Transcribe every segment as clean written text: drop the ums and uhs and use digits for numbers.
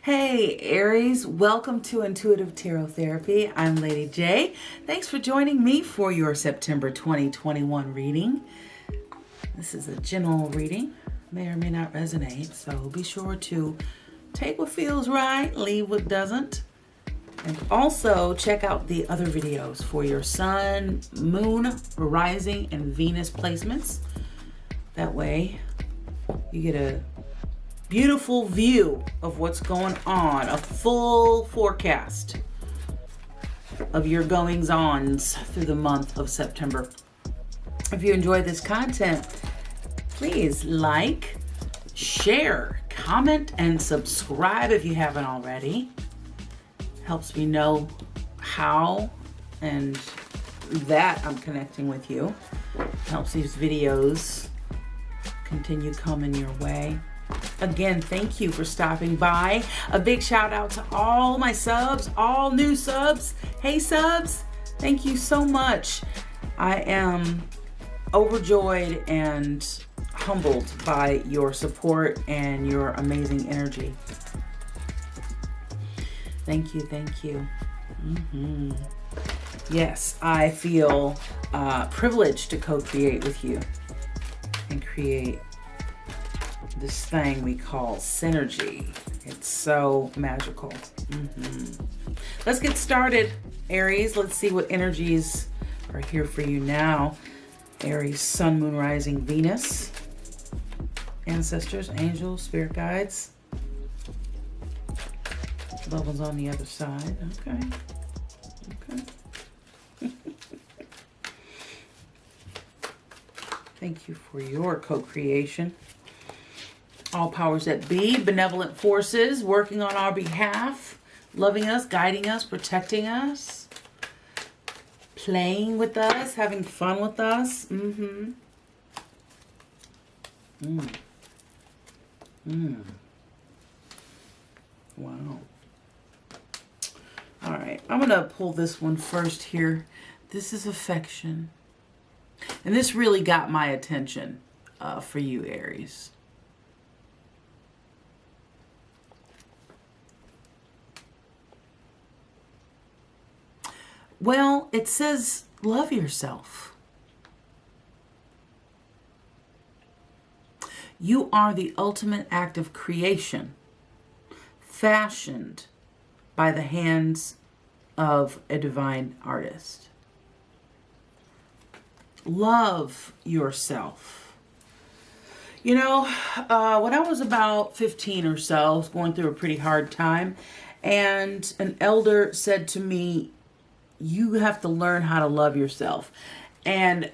Hey Aries, welcome to Intuitive Tarot Therapy. I'm Lady J. Thanks for joining me for your September 2021 reading. This is a general reading, may or may not resonate, so be sure to take what feels right, leave what doesn't. And also check out the other videos for your Sun, Moon, Rising, and Venus placements. That way you get a beautiful view of what's going on, a full forecast of your goings-ons through the month of September. If you enjoy this content, please like, share, comment, and subscribe if you haven't already. Helps me know how and that I'm connecting with you. Helps these videos continue coming your way. Again, thank you for stopping by. A big shout out to all my subs, all new subs. Hey subs, thank you so much. I am overjoyed and humbled by your support and your amazing energy. Thank you, thank you. Yes, I feel privileged to co-create with you and create this thing we call synergy. It's so magical. Let's get started, Aries. Let's see what energies are here for you now. Aries, Sun, Moon, Rising, Venus. Ancestors, angels, spirit guides. Loved ones on the other side. Okay. Thank you for your co-creation. All powers that be, benevolent forces working on our behalf, loving us, guiding us, protecting us, playing with us, having fun with us. Wow. All right, I'm going to pull this one first here. This is affection. And this really got my attention for you, Aries. Well, it says love yourself. You are the ultimate act of creation, fashioned by the hands of a divine artist. Love yourself. You know, when I was about 15 or so, I was going through a pretty hard time, and an elder said to me, you have to learn how to love yourself. And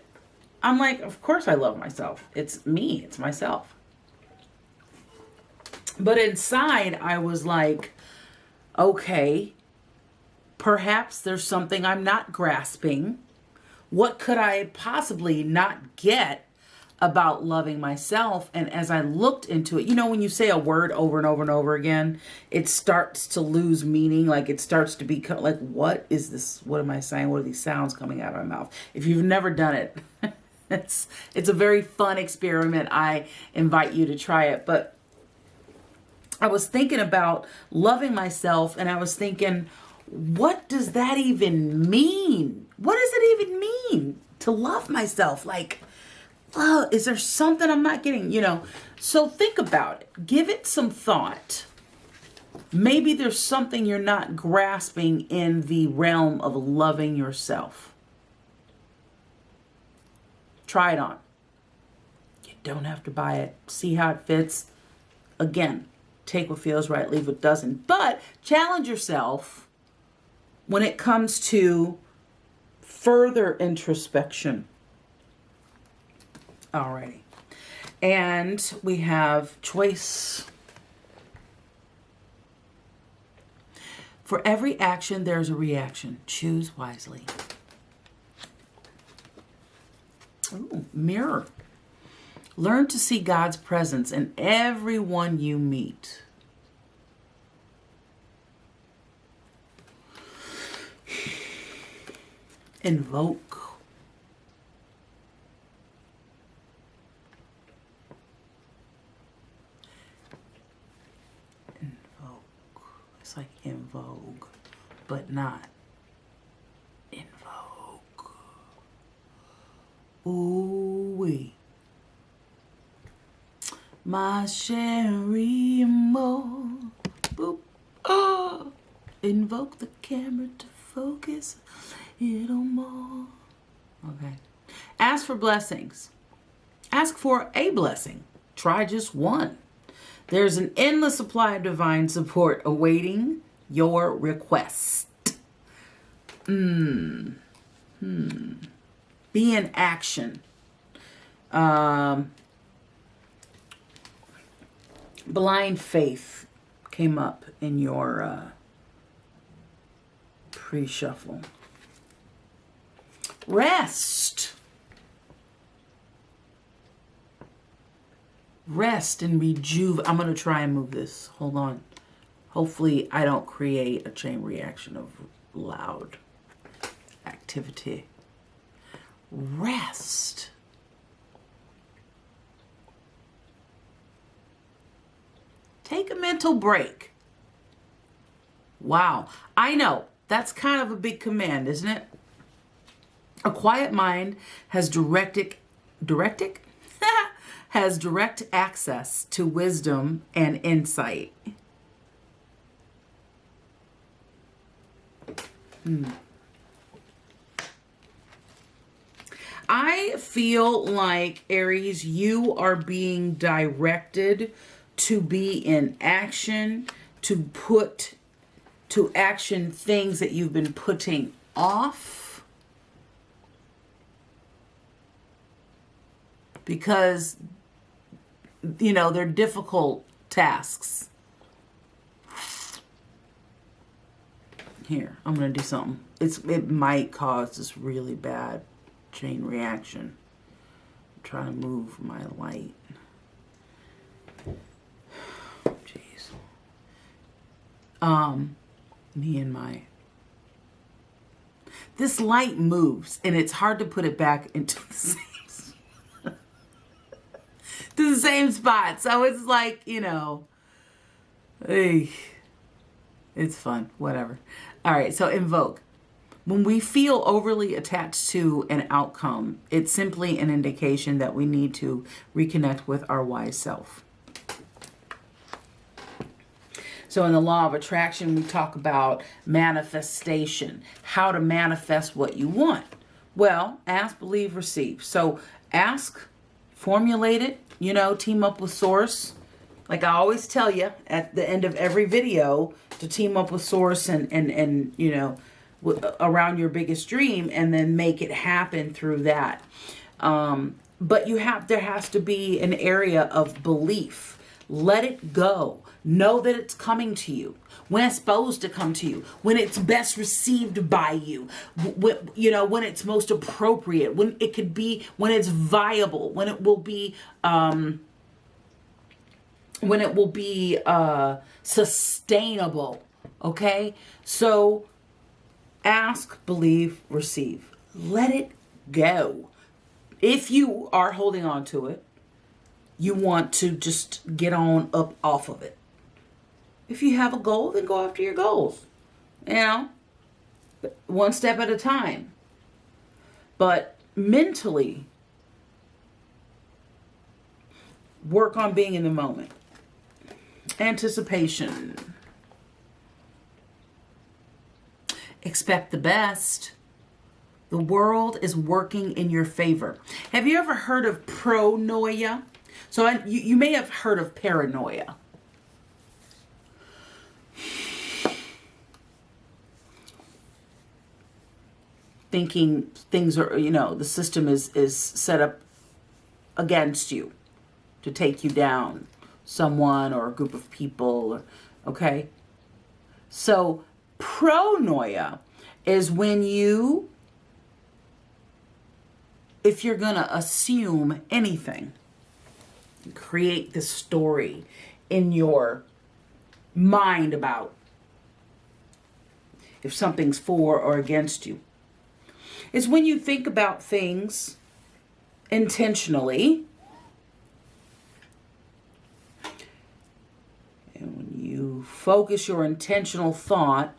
I'm like, of course I love myself. It's me, it's myself. But inside I was like, okay, perhaps there's something I'm not grasping. What could I possibly not get about loving myself? And as I looked into it, you know, when you say a word over and over and over again, it starts to lose meaning. Like it starts to become like, what is this? What am I saying? What are these sounds coming out of my mouth? If you've never done it, it's a very fun experiment. I invite you to try it. But I was thinking about loving myself, and I was thinking, what does that even mean? What does it even mean to love myself? Like, oh, is there something I'm not getting? You know, so think about it. Give it some thought. Maybe there's something you're not grasping in the realm of loving yourself. Try it on. You don't have to buy it. See how it fits. Again, take what feels right, leave what doesn't. But challenge yourself when it comes to further introspection. Alrighty. And we have choice. For every action, there's a reaction. Choose wisely. Ooh, mirror. Learn to see God's presence in everyone you meet. Invoke. Invoke. It's like in vogue, but not in vogue. Ooh-wee. My Sherry Moore. Boop. Oh. Invoke the camera to focus a little more. Okay. Ask for blessings. Ask for a blessing. Try just one. There's an endless supply of divine support awaiting your request. Be in action. Blind faith came up in your pre-shuffle. Rest. Rest and rejuvenate. I'm going to try and move this. Hold on. Hopefully I don't create a chain reaction of loud activity. Rest. Take a mental break. Wow. I know. That's kind of a big command, isn't it? A quiet mind has direct access to wisdom and insight. I feel like, Aries, you are being directed to be in action, to put to action things that you've been putting off. Because, you know, they're difficult tasks. Here, I'm going to do something. It might cause this really bad chain reaction. I'm trying to move my light. Jeez. Me and my... This light moves, and it's hard to put it back into the same... to the same spot. So it's like, you know... Hey, it's fun. Whatever. All right, so invoke. When we feel overly attached to an outcome, it's simply an indication that we need to reconnect with our wise self. So in the law of attraction, we talk about manifestation, how to manifest what you want. Well, ask, believe, receive. So ask, formulate it, you know, team up with source. Like I always tell you at the end of every video to team up with source and you know, around your biggest dream, and then make it happen through that. But there has to be an area of belief. Let it go. Know that it's coming to you when it's supposed to come to you, when it's best received by you, you know, when it's most appropriate, when it could be, when it's viable, when it will be, sustainable. Okay. So ask, believe, receive. Let it go. If you are holding on to it, you want to just get on up off of it. If you have a goal, then go after your goals. You know, one step at a time. But mentally, work on being in the moment. Anticipation. Expect the best. The world is working in your favor. Have you ever heard of pronoia? So you may have heard of paranoia. Thinking things are, you know, the system is set up against you to take you down, someone or a group of people, or, okay? So pronoia is when you, if you're going to assume anything, create this story in your mind about if something's for or against you. It's when you think about things intentionally and when you focus your intentional thought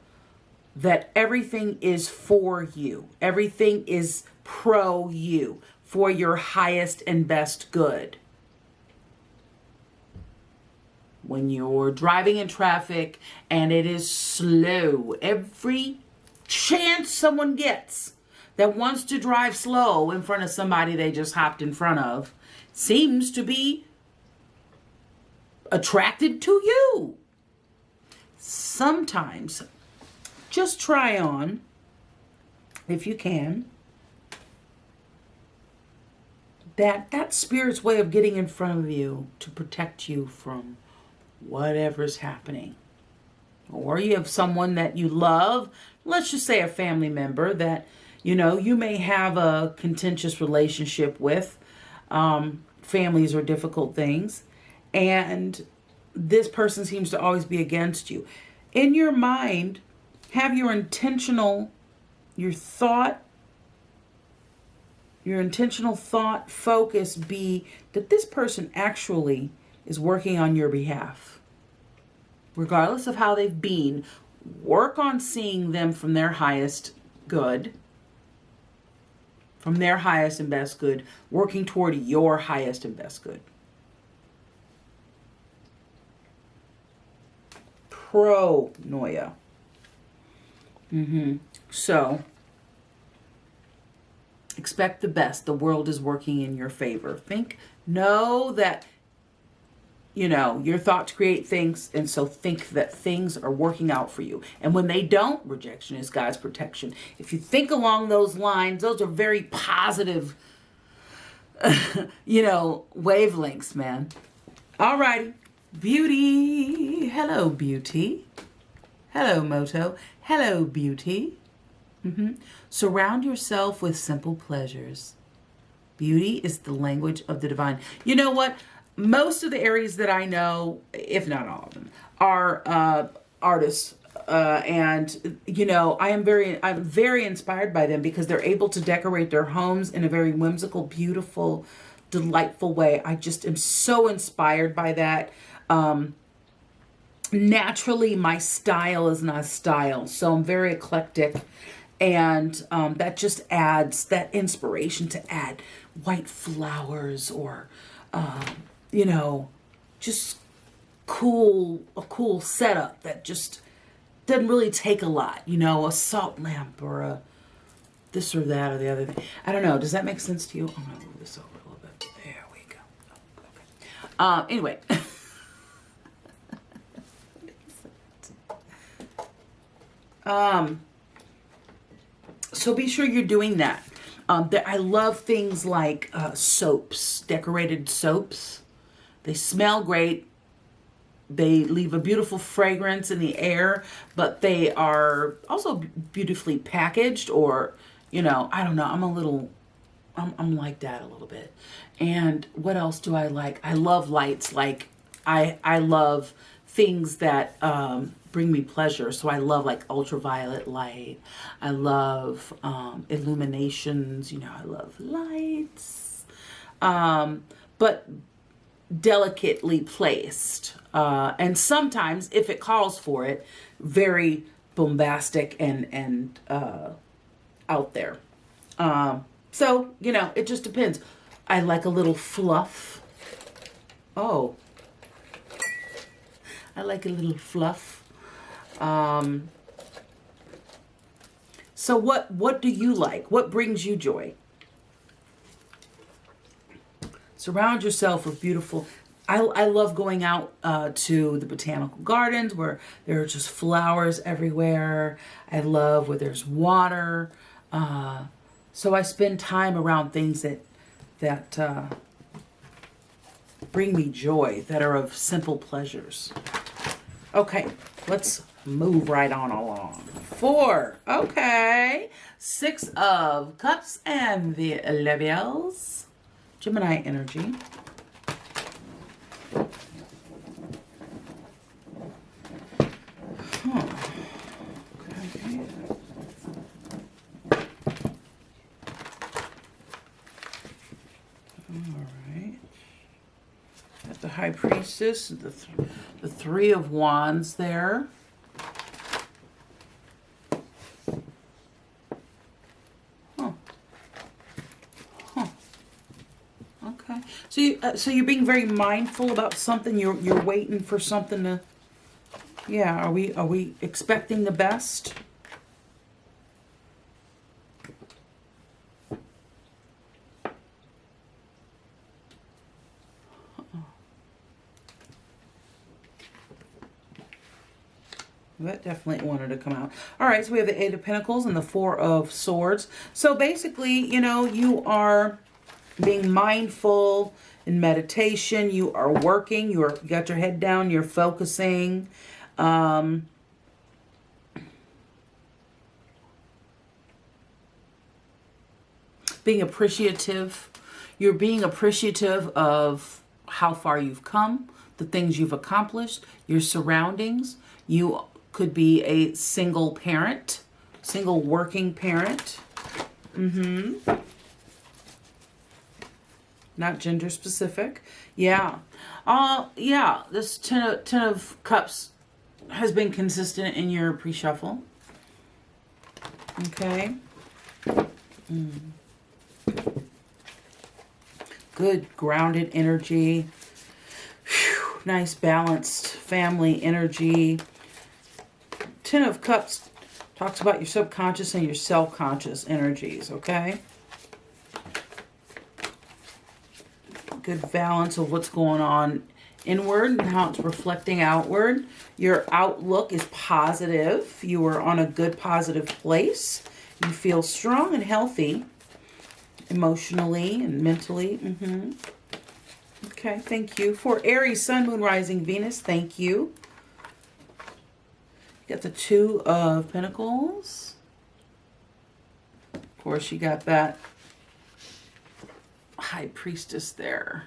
that everything is for you. Everything is pro you, for your highest and best good. When you're driving in traffic and it is slow, every chance someone gets that wants to drive slow in front of somebody they just hopped in front of seems to be attracted to you. Sometimes, just try on, if you can, that spirit's way of getting in front of you to protect you from whatever's happening. Or you have someone that you love, let's just say a family member that, you know, you may have a contentious relationship with. Families are difficult things. And this person seems to always be against you. In your mind, have your intentional thought focus be that this person actually is working on your behalf. Regardless of how they've been, work on seeing them from their highest good, from their highest and best good, working toward your highest and best good. Pronoia. So, expect the best. The world is working in your favor. Know that, you know, your thoughts create things, and so think that things are working out for you. And when they don't, rejection is God's protection. If you think along those lines, those are very positive, wavelengths, man. All righty. Beauty. Hello, beauty. Hello, Moto. Hello, beauty. Surround yourself with simple pleasures. Beauty is the language of the divine. You know what? Most of the Aries that I know, if not all of them, are artists. And, you know, I'm very inspired by them because they're able to decorate their homes in a very whimsical, beautiful, delightful way. I just am so inspired by that. Naturally, my style is not a style, so I'm very eclectic. And that just adds that inspiration to add white flowers or, just a cool setup that just doesn't really take a lot. You know, a salt lamp or a this or that or the other thing. I don't know. Does that make sense to you? I'm going to move this over a little bit. There we go. Okay. Anyway. So be sure you're doing that. I love things like soaps, decorated soaps. They smell great. They leave a beautiful fragrance in the air, but they are also beautifully packaged, or, I don't know. I'm like that a little bit. And what else do I like? I love lights. Like I love things that bring me pleasure. So I love like ultraviolet light. I love illuminations. I love lights, but delicately placed. And sometimes, if it calls for it, very bombastic and out there. So, it just depends. I like a little fluff. Oh, I like a little fluff. So what do you like? What brings you joy? Surround yourself with beautiful. I love going out to the botanical gardens where there are just flowers everywhere. I love where there's water. So I spend time around things that bring me joy, that are of simple pleasures. Okay, let's move right on along. 4, okay. 6 of Cups and the Levels. Gemini energy. Okay. All right. Got the High Priestess, the Three of Wands there. Okay. So you're being very mindful about something. You're waiting for something to. Yeah. Are we expecting the best? That definitely wanted to come out. All right, so we have the Eight of Pentacles and the Four of Swords. So basically, you know, you are being mindful in meditation. You are working. You got your head down. You're focusing. Being appreciative. You're being appreciative of how far you've come, the things you've accomplished, your surroundings. You could be a single parent, single working parent. Not gender specific. Yeah. Yeah, this ten of Cups has been consistent in your pre-shuffle. Okay. Good grounded energy. Whew, nice balanced family energy. Ten of Cups talks about your subconscious and your self-conscious energies, okay? Good balance of what's going on inward and how it's reflecting outward. Your outlook is positive. You are on a good, positive place. You feel strong and healthy emotionally and mentally. Okay, thank you. For Aries, Sun, Moon, Rising, Venus, thank you. You got the Two of Pentacles. Of course, you got that High Priestess there.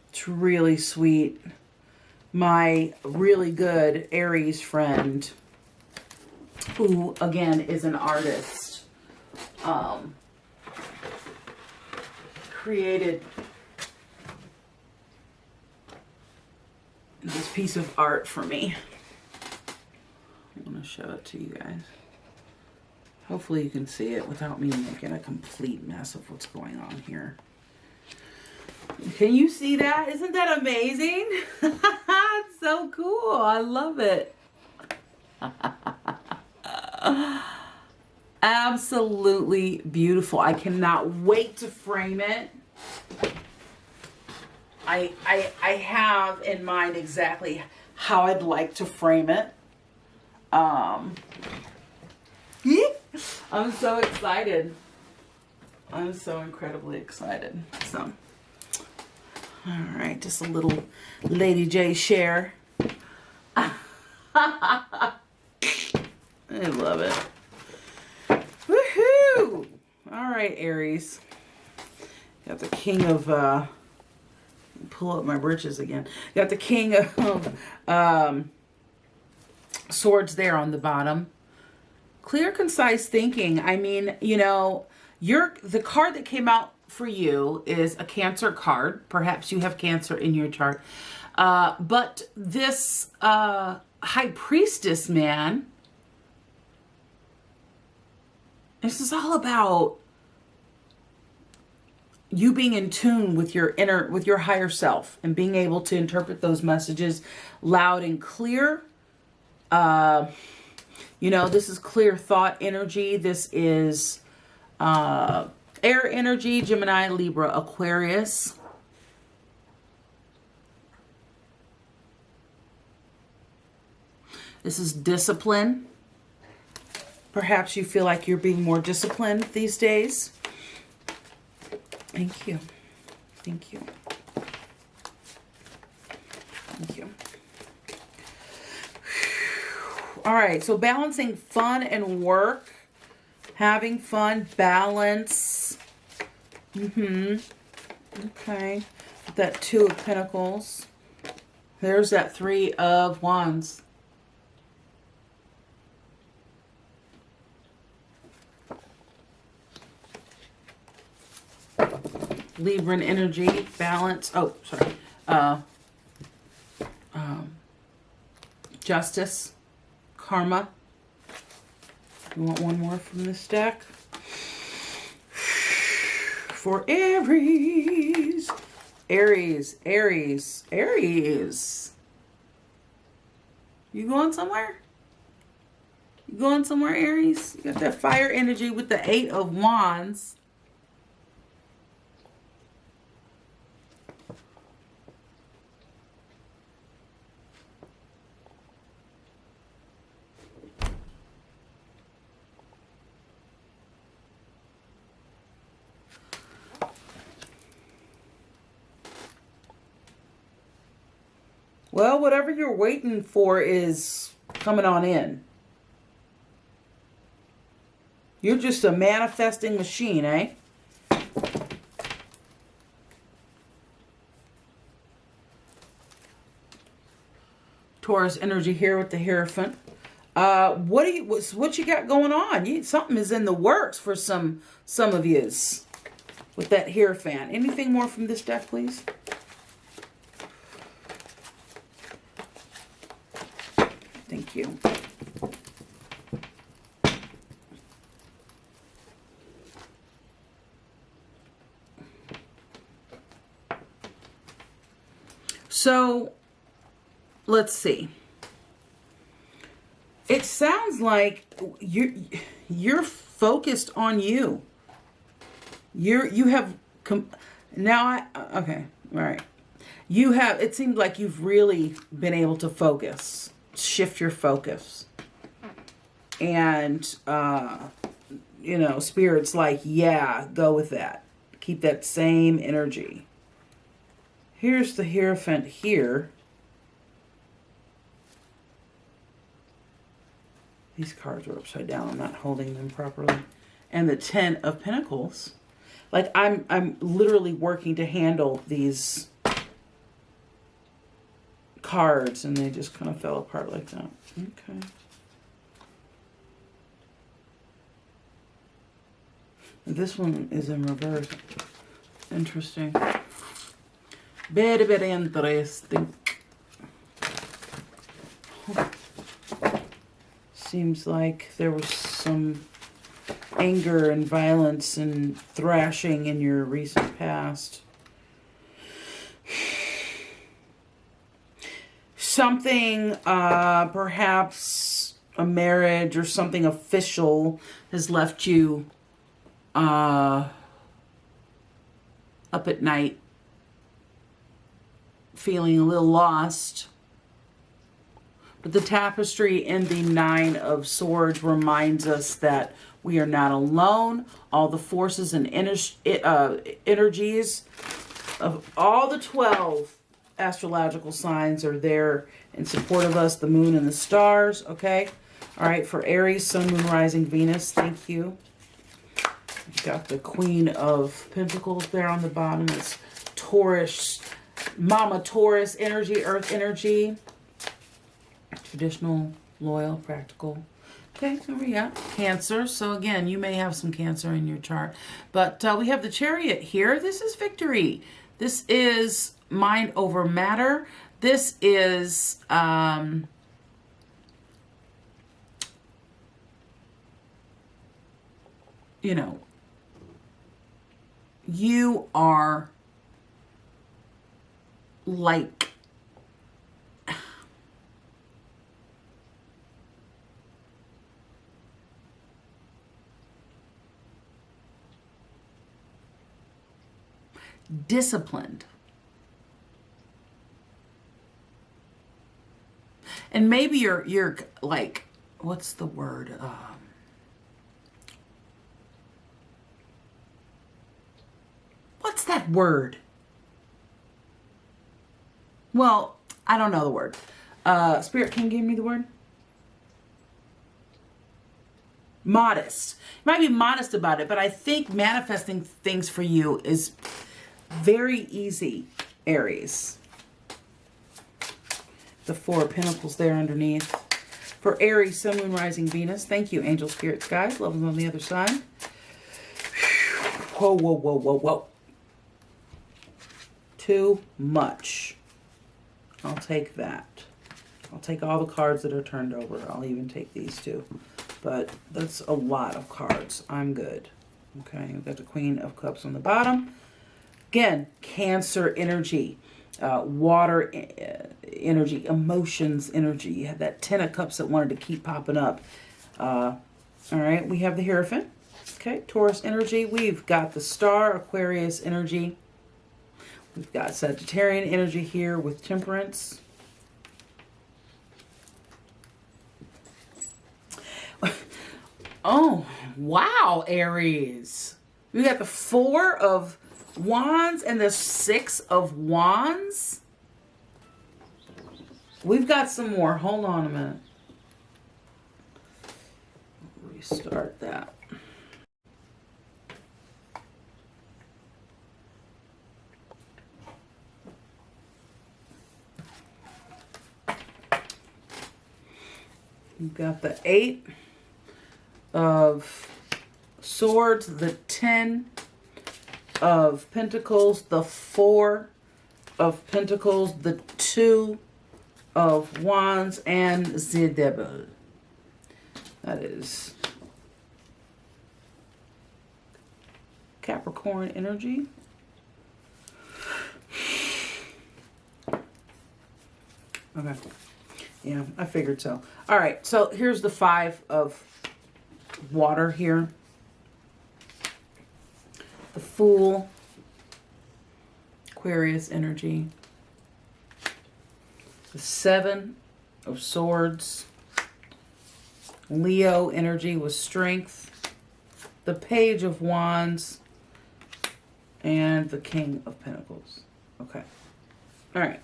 It's really sweet. My really good Aries friend, who again is an artist, created this piece of art for me. I'm going to show it to you guys. Hopefully you can see it without me making a complete mess of what's going on here. Can you see that? Isn't that amazing? It's so cool. I love it. Absolutely beautiful. I cannot wait to frame it. I have in mind exactly how I'd like to frame it. I'm so excited. I'm so incredibly excited. So, all right, just a little Lady J share. I love it. Woohoo! All right, Aries. Got the King of pull up my britches again. Got the King of Swords there on the bottom. Clear, concise thinking. I mean, you know, the card that came out for you is a Cancer card. Perhaps you have Cancer in your chart. But this High Priestess, man, this is all about you being in tune with your higher self and being able to interpret those messages loud and clear. You know, this is clear thought energy. This is air energy, Gemini, Libra, Aquarius. This is discipline. Perhaps you feel like you're being more disciplined these days. Thank you. Thank you. Thank you. All right, so balancing fun and work. Having fun, balance. Okay. That Two of Pentacles. There's that Three of Wands. Libran energy, balance. Oh, sorry. Justice, karma. You want one more from this deck? For Aries. Aries, Aries, Aries. You going somewhere? You going somewhere, Aries? You got that fire energy with the 8 of Wands. Well, whatever you're waiting for is coming on in. You're just a manifesting machine, eh? Taurus energy here with the Hierophant. What you got going on? Something is in the works for some of yous with that Hierophant. Anything more from this deck, please? Thank you. So, let's see. It sounds like you're focused on you. You have now. Okay, all right. You have. It seems like you've really been able to focus, shift your focus, and you know, Spirit's like, yeah, go with that. Keep that same energy. Here's the Hierophant here. These cards are upside down. I'm not holding them properly. And the 10 of Pentacles. Like I'm literally working to handle these cards and they just kind of fell apart like that. Okay. This one is in reverse. Interesting. Very, very interesting. Seems like there was some anger and violence and thrashing in your recent past. Something, perhaps a marriage or something official has left you up at night, feeling a little lost. But the tapestry in the 9 of Swords reminds us that we are not alone. All the forces and energies of all the 12 astrological signs are there in support of us. The moon and the stars, okay? All right, for Aries, Sun, Moon, Rising, Venus, thank you. You've got the Queen of Pentacles there on the bottom. It's Taurus, Mama Taurus energy, Earth energy. Traditional, loyal, practical. Okay, there we go. Cancer. So again, you may have some Cancer in your chart. But we have the Chariot here. This is victory. This is mind over matter. This is you know, you are like disciplined. And maybe you're like, what's the word? What's that word? Well, I don't know the word. Spirit, can you give me the word? Modest. You might be modest about it, but I think manifesting things for you is very easy, Aries. The 4 of Pentacles there underneath. For Aries, Sun, Moon, Rising, Venus. Thank you, angel, spirits, guides. Love them on the other side. Whoa, whoa, whoa, whoa, whoa. Too much. I'll take that. I'll take all the cards that are turned over. I'll even take these two. But that's a lot of cards. I'm good. Okay, we've got the Queen of Cups on the bottom. Again, Cancer energy, water energy, emotions energy. You have that Ten of Cups that wanted to keep popping up. All right, we have the Hierophant. Okay, Taurus energy. We've got the Star, Aquarius energy. We've got Sagittarian energy here with Temperance. Oh, wow, Aries. We got the Four of Wands and the Six of Wands. We've got some more. Hold on a minute. Restart that. We've got the Eight of Swords, the 10 of Pentacles, the 4 of Pentacles, the 2 of Wands, and the Devil. That is Capricorn energy. Okay. Yeah, I figured so. All right, so here's the 5 of water here. The Fool, Aquarius energy. The 7 of Swords, Leo energy with Strength. The Page of Wands, and the King of Pentacles. Okay. All right.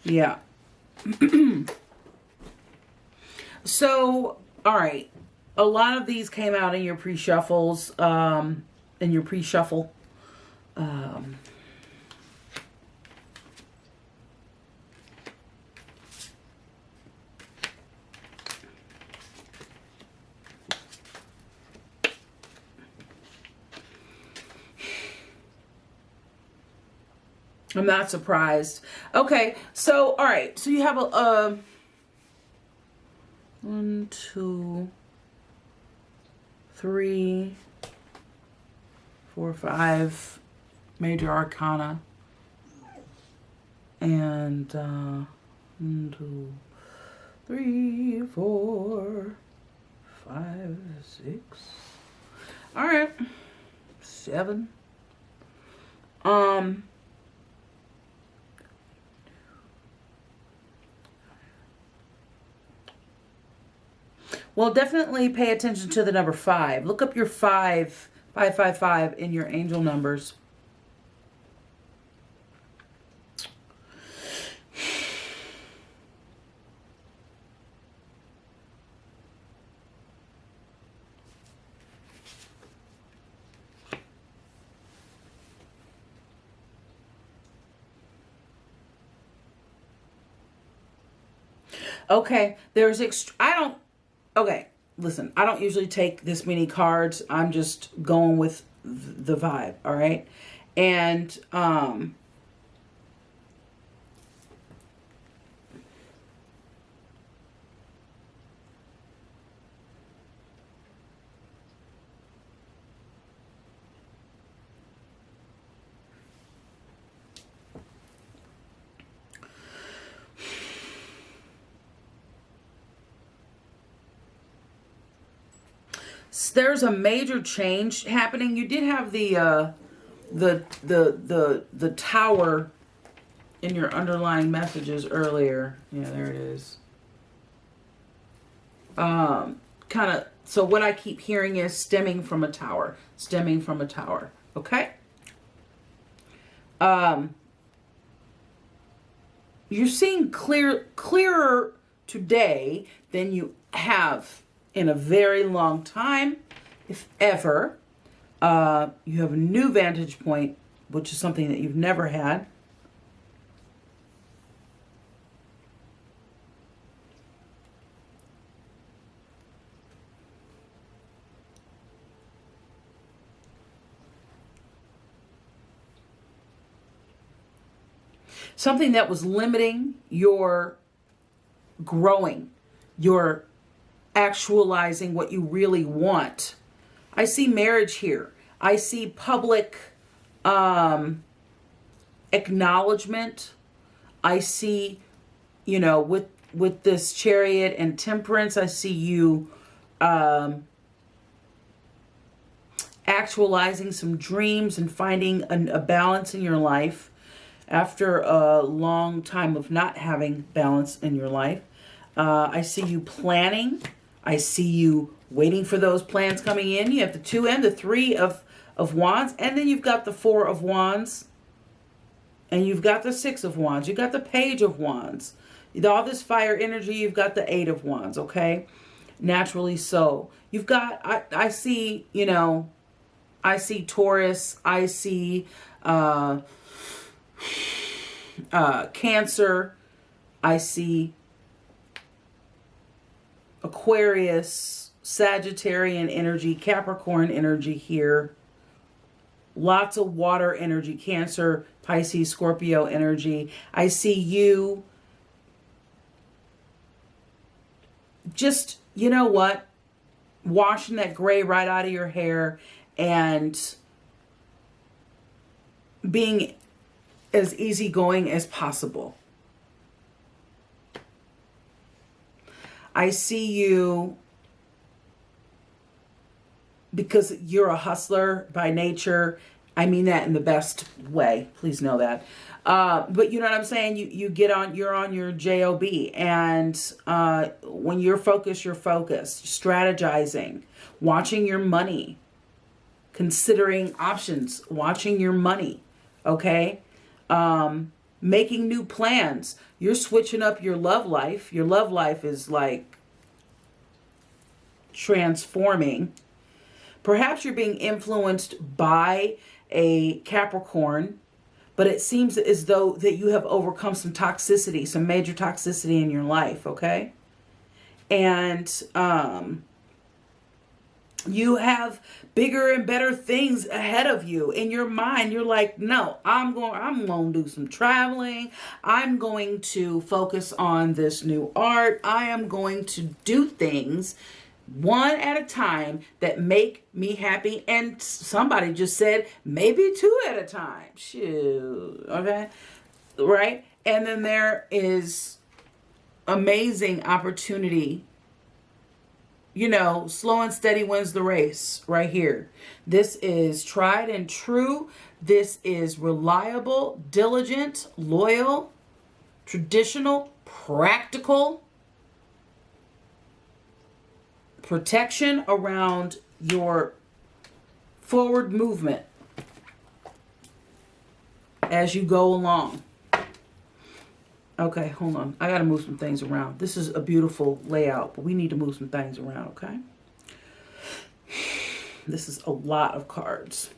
Yeah. So, all right. A lot of these came out in your pre-shuffles, in your pre-shuffle. I'm not surprised. Okay, so, all right. So you have a 1, 2, 3, 4, 5 major arcana. And 1, 2, 3, 4, 5, 6. All right. 7. Well, definitely pay attention to the number 5. Look up your 555 in your angel numbers. Okay, okay, listen, I don't usually take this many cards. I'm just going with the vibe, all right? And there's a major change happening. You did have the tower in your underlying messages earlier. Yeah, there it is. Kind of, so what I keep hearing is stemming from a tower. Stemming from a tower. Okay? You're seeing clearer today than you have in a very long time, if ever. You have a new vantage point, which is something that you've never had. something that was limiting your growing, your actualizing what you really want. I see marriage here. I see public acknowledgement. I see, you know, with this Chariot and Temperance, I see you actualizing some dreams and finding a balance in your life after a long time of not having balance in your life. I see you planning. I see you waiting for those plans coming in. You have the 2 and the 3 of Wands, and then you've got the 4 of Wands, and you've got the 6 of Wands. You've got the Page of Wands. All this fire energy, you've got the 8 of Wands, okay? Naturally so. You've got, I see, you know, I see Taurus. I see Cancer. I see Aquarius, Sagittarian energy, Capricorn energy here. Lots of water energy, Cancer, Pisces, Scorpio energy. I see you just, you know what, washing that gray right out of your hair and being as easygoing as possible. I see you, because you're a hustler by nature. I mean that in the best way. Please know that. But you know what I'm saying? You're on your job, and when you're focused, strategizing, watching your money, considering options, watching your money, okay? Making new plans. You're switching up your love life. Your love life is like transforming. Perhaps you're being influenced by a Capricorn, but it seems as though that you have overcome some toxicity, some major toxicity in your life, okay? And you have bigger and better things ahead of you. In your mind, you're like, no, I'm going to do some traveling. I'm going to focus on this new art. I am going to do things one at a time that make me happy. And somebody just said maybe 2 at a time. Shoot. Okay. Right. And then there is amazing opportunity. You know, slow and steady wins the race right here. This is tried and true. This is reliable, diligent, loyal, traditional, practical. Protection around your forward movement as you go along. Okay, hold on. I got to move some things around. This is a beautiful layout, but we need to move some things around, okay? This is a lot of cards.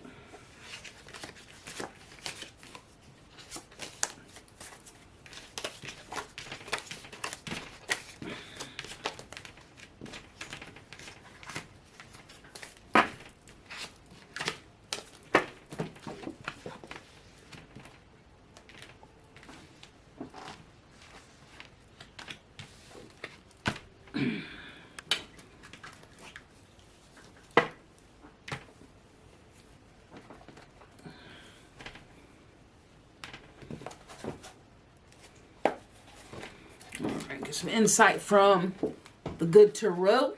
Get some insight from the good tarot.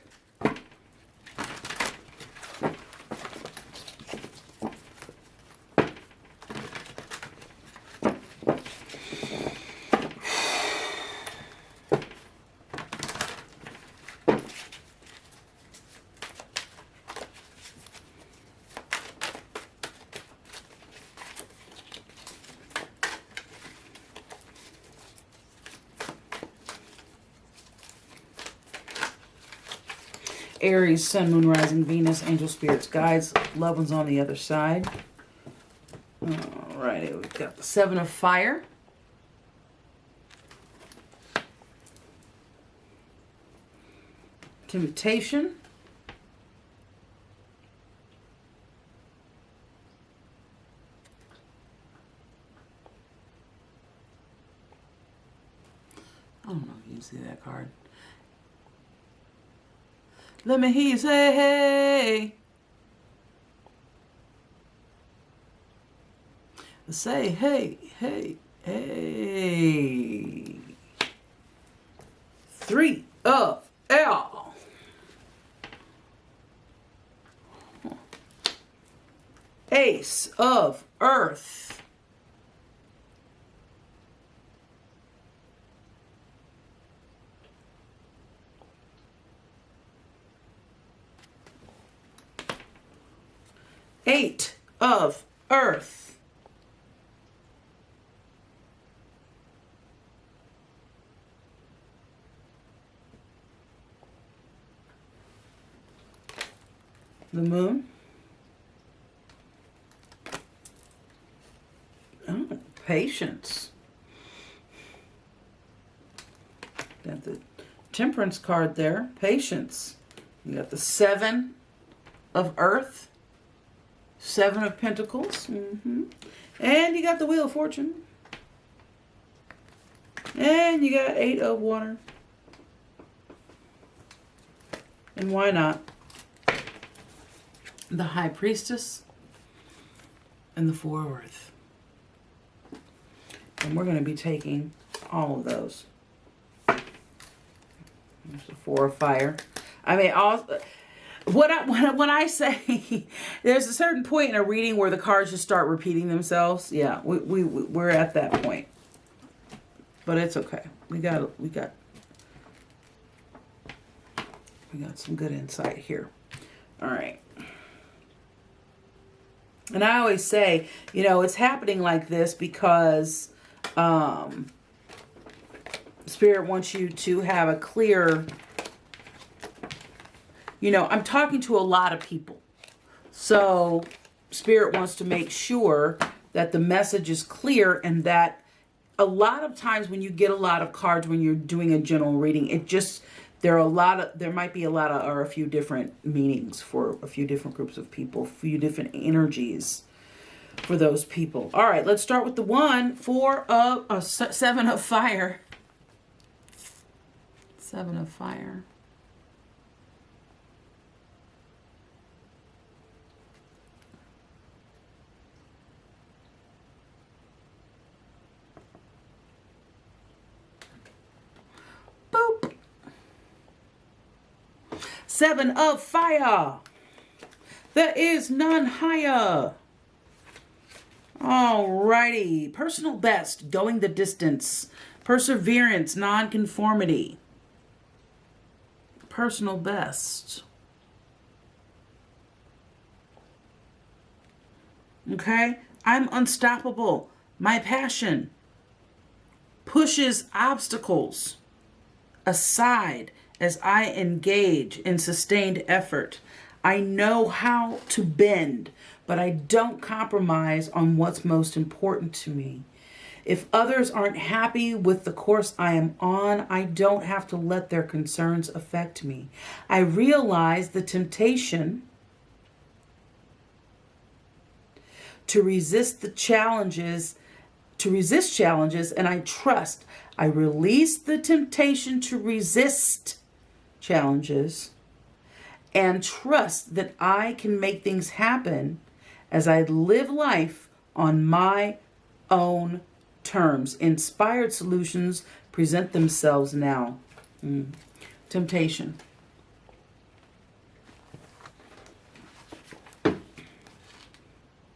Aries, Sun, Moon, Rising, Venus, Angel, Spirits, Guides, Loved Ones on the other side. Alrighty, we've got the 7 of Fire. Temptation. see that card. Let me hear you say, hey. Say, hey, hey, hey. 3 of L. Ace of Earth. Eight of Earth. The Moon. Oh, Patience. Got the Temperance card there. Patience. You got the 7 of Earth. 7 of Pentacles. And you got the Wheel of Fortune. And you got 8 of Water. And why not? The High Priestess and the 4 of Earth. And we're going to be taking all of those. There's the 4 of Fire. I mean, when I say there's a certain point in a reading where the cards just start repeating themselves. Yeah, we're at that point. But it's okay. We got some good insight here. All right. And I always say, you know, it's happening like this because Spirit wants you to have a clear, you know, I'm talking to a lot of people. So Spirit wants to make sure that the message is clear, and that a lot of times when you get a lot of cards when you're doing a general reading, it just, there might be a few different meanings for a few different groups of people, a few different energies for those people. All right, let's start with the 7 of Fire. 7 of Fire. Boop. 7 of Fire. There is none higher. Alrighty. Personal best. Going the distance. Perseverance. Nonconformity. Personal best. Okay. I'm unstoppable. My passion pushes obstacles aside as I engage in sustained effort. I know how to bend, but I don't compromise on what's most important to me. If others aren't happy with the course I am on, I don't have to let their concerns affect me. I realize the temptation to resist challenges, and I trust. I release the temptation to resist challenges and trust that I can make things happen as I live life on my own terms. Inspired solutions present themselves now. Temptation.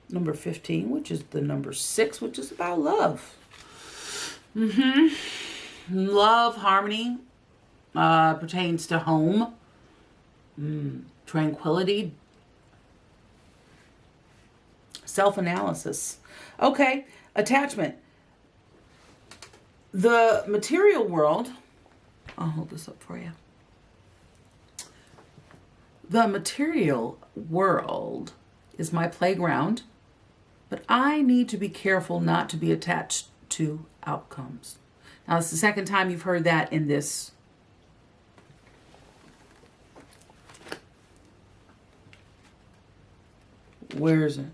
Number 15, which is the number 6, which is about love. Love, harmony, pertains to home, tranquility, self-analysis. Okay, attachment. The material world, I'll hold this up for you. The material world is my playground, but I need to be careful not to be attached to outcomes. Now, it's the second time you've heard that in this. Where is it?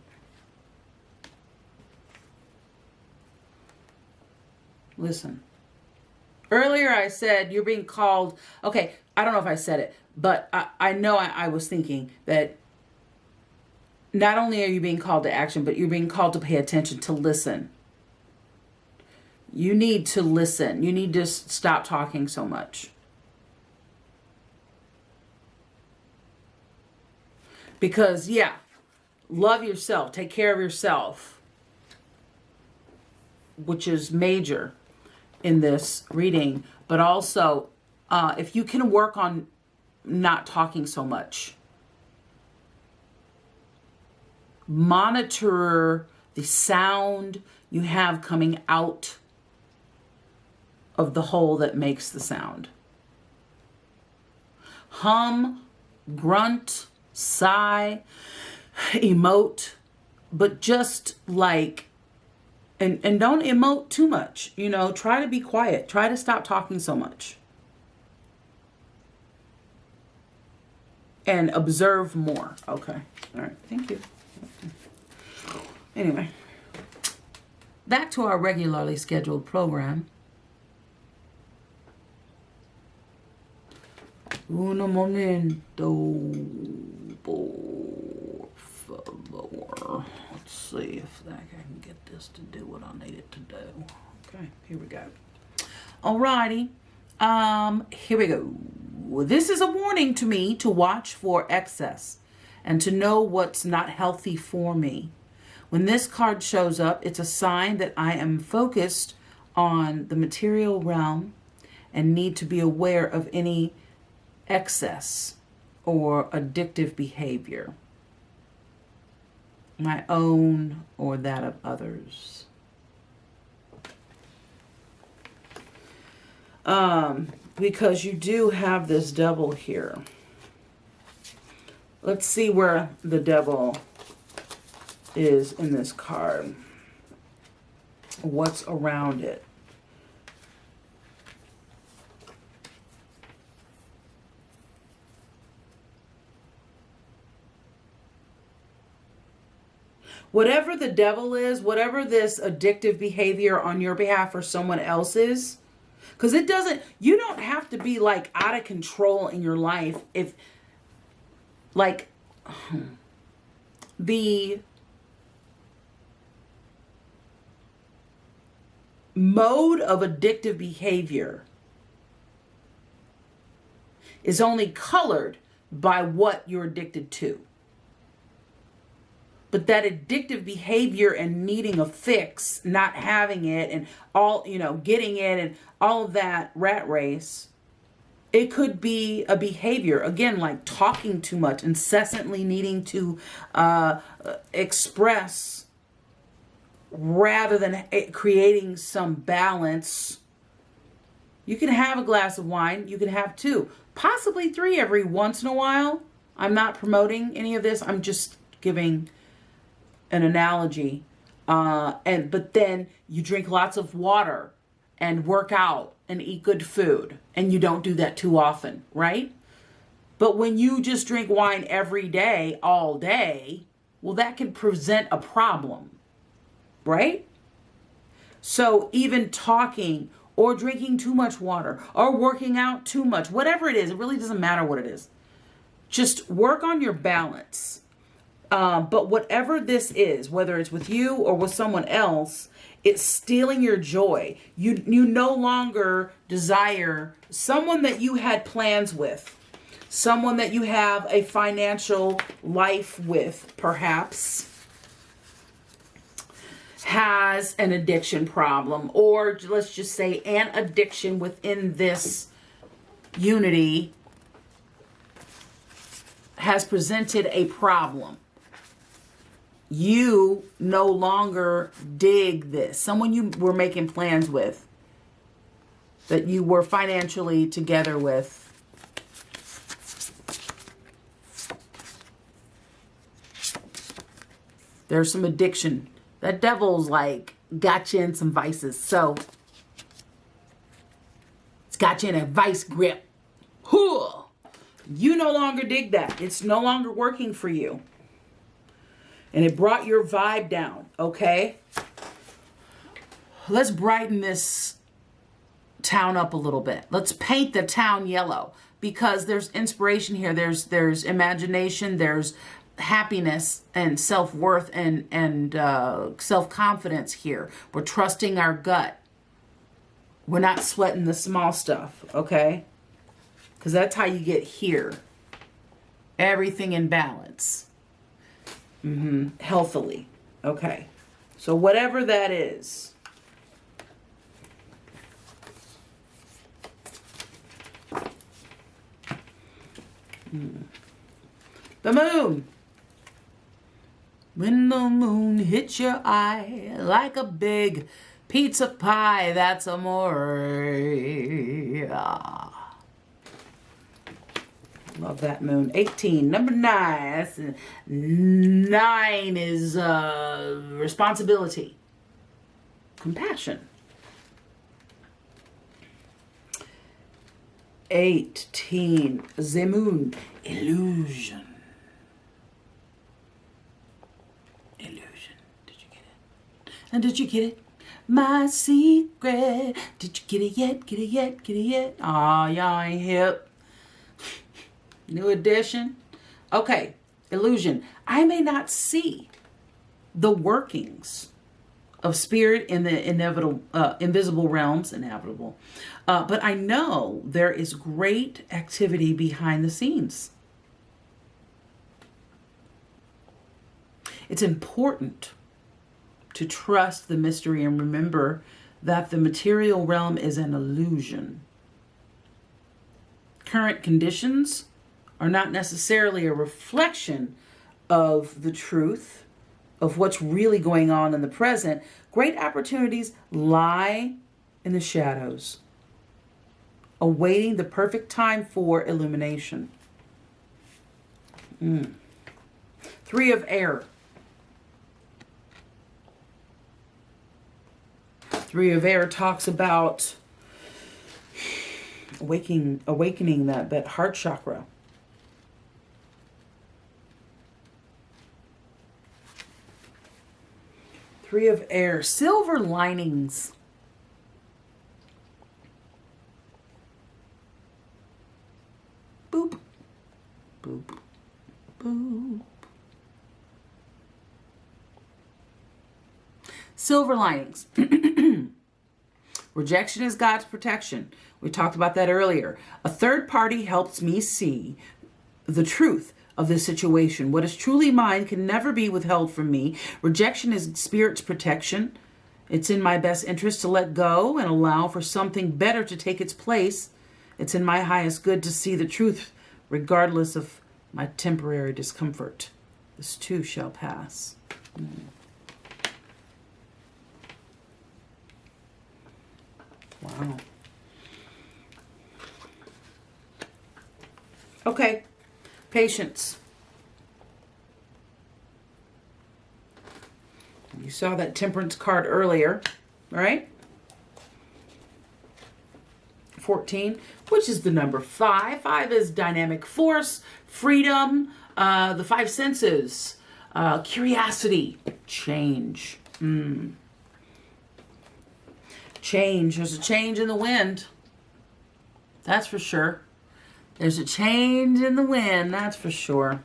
Listen. Earlier I said you're being called. Okay, I don't know if I said it, but I know I was thinking that not only are you being called to action, but you're being called to pay attention, to listen. You need to listen. You need to stop talking so much. Because, yeah, love yourself. Take care of yourself, which is major in this reading. But also, if you can work on not talking so much, monitor the sound you have coming out of the hole that makes the sound. Hum, grunt, sigh, emote, but just like, and don't emote too much. You know, try to be quiet. Try to stop talking so much. And observe more. Okay. All right. Thank you. Anyway, back to our regularly scheduled program. Un momento, por favor. Let's see if I can get this to do what I need it to do. Okay, here we go. Alrighty. Here we go. This is a warning to me to watch for excess and to know what's not healthy for me. When this card shows up, it's a sign that I am focused on the material realm and need to be aware of any excess or addictive behavior, my own or that of others. Because you do have this devil here. Let's see where the devil is in this card. What's around it? Whatever the devil is, whatever this addictive behavior on your behalf or someone else's, because it doesn't, you don't have to be like out of control in your life if, like, the mode of addictive behavior is only colored by what you're addicted to. But that addictive behavior and needing a fix, not having it, and all, you know, getting it and all of that rat race, it could be a behavior, again, like talking too much, incessantly needing to express rather than creating some balance. You can have a glass of wine. You can have 2, possibly 3 every once in a while. I'm not promoting any of this. I'm just giving an analogy. But then you drink lots of water and work out and eat good food. And you don't do that too often, right? But when you just drink wine every day, all day, well, that can present a problem, right? So even talking or drinking too much water or working out too much, whatever it is, it really doesn't matter what it is. Just work on your balance. But whatever this is, whether it's with you or with someone else, it's stealing your joy. You no longer desire someone that you had plans with, someone that you have a financial life with, perhaps, has an addiction problem, or let's just say an addiction within this unity has presented a problem. You no longer dig this. Someone you were making plans with, that you were financially together with, there's some addiction. That devil's like got you in some vices. So it's got you in a vice grip. You no longer dig that. It's no longer working for you. And it brought your vibe down, okay? Let's brighten this town up a little bit. Let's paint the town yellow, because there's inspiration here. There's imagination. There's happiness and self-worth and self-confidence here. We're trusting our gut. We're not sweating the small stuff, okay? Because that's how you get here. Everything in balance. Healthily. Okay. So whatever that is. The moon. When the moon hits your eye like a big pizza pie, that's amore. Love that moon. 18. Number 9. That's 9 is responsibility. Compassion. 18. The moon. Illusion. Illusion. Did you get it? And did you get it? My secret. Did you get it yet? Get it yet? Get it yet? Aw, y'all ain't hip. New edition. Okay. Illusion. I may not see the workings of spirit in the invisible realms, inevitable. But I know there is great activity behind the scenes. It's important to trust the mystery and remember that the material realm is an illusion. Current conditions are not necessarily a reflection of the truth of what's really going on in the present. Great opportunities lie in the shadows, awaiting the perfect time for illumination. 3 of air. 3 of air talks about awakening that heart chakra. 3 of air. Silver linings. Boop. Boop. Boop. Silver linings. Rejection is God's protection. We talked about that earlier. A third party helps me see the truth of this situation. What is truly mine can never be withheld from me. Rejection is Spirit's protection. It's in my best interest to let go and allow for something better to take its place. It's in my highest good to see the truth, regardless of my temporary discomfort. This too shall pass. Wow. Okay. Patience. You saw that temperance card earlier, right? 14, which is the number 5. 5 is dynamic force, freedom, the 5 senses, curiosity, change. Change. There's a change in the wind. That's for sure. There's a change in the wind. That's for sure.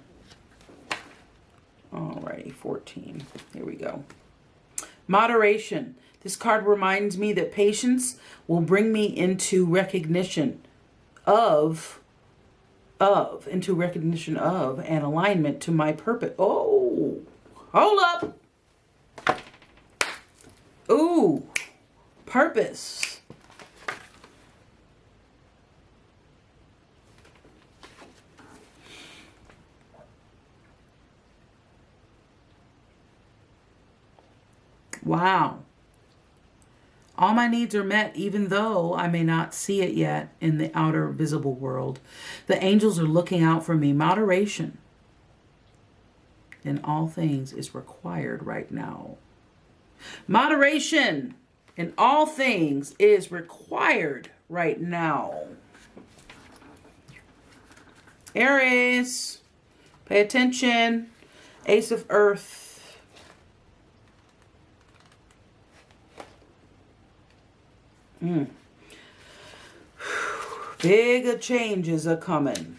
Alrighty, 14. Here we go. Moderation. This card reminds me that patience will bring me into recognition of and alignment to my purpose. Oh, hold up. Ooh, purpose. Wow. All my needs are met, even though I may not see it yet in the outer visible world. The angels are looking out for me. Moderation in all things is required right now. Moderation in all things is required right now. Aries, pay attention. Ace of Earth. Bigger changes are coming.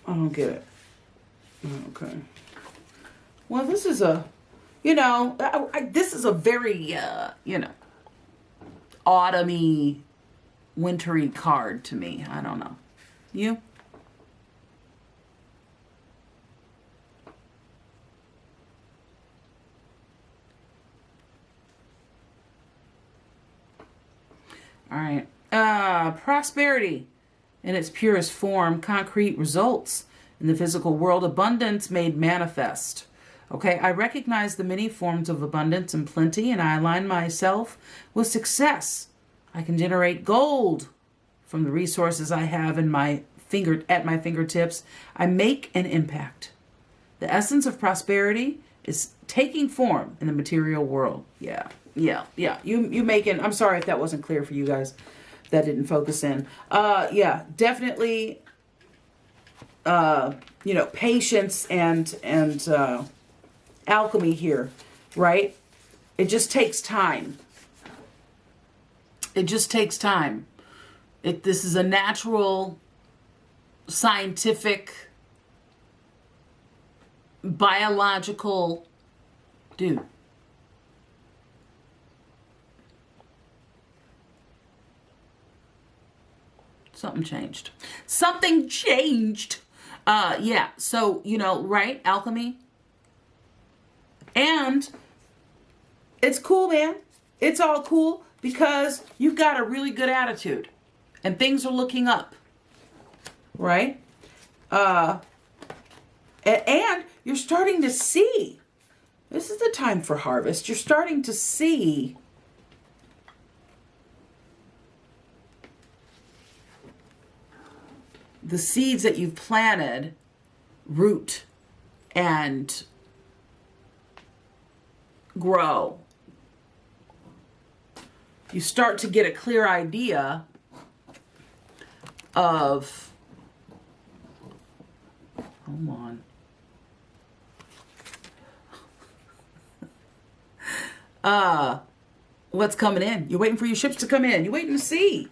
I don't get it. Okay. Well, this is a, this is a very, autumny, wintry card to me. I don't know. You? All right. Prosperity in its purest form, concrete results in the physical world, abundance made manifest. Okay, I recognize the many forms of abundance and plenty, and I align myself with success. I can generate gold from the resources I have at my fingertips. I make an impact. The essence of prosperity is taking form in the material world. Yeah. You making, I'm sorry if that wasn't clear for you guys. That didn't focus in. Yeah, definitely, patience and alchemy here, right? It just takes time. It just takes time. This is a natural, scientific, biological dude. Something changed. Something changed. Yeah. So, right? Alchemy. And it's cool, man. It's all cool because you've got a really good attitude and things are looking up. Right? And you're starting to see. This is the time for harvest. You're starting to see the seeds that you've planted root and grow. You start to get a clear idea of, hold on, what's coming in. You're waiting for your ships to come in. You're waiting to see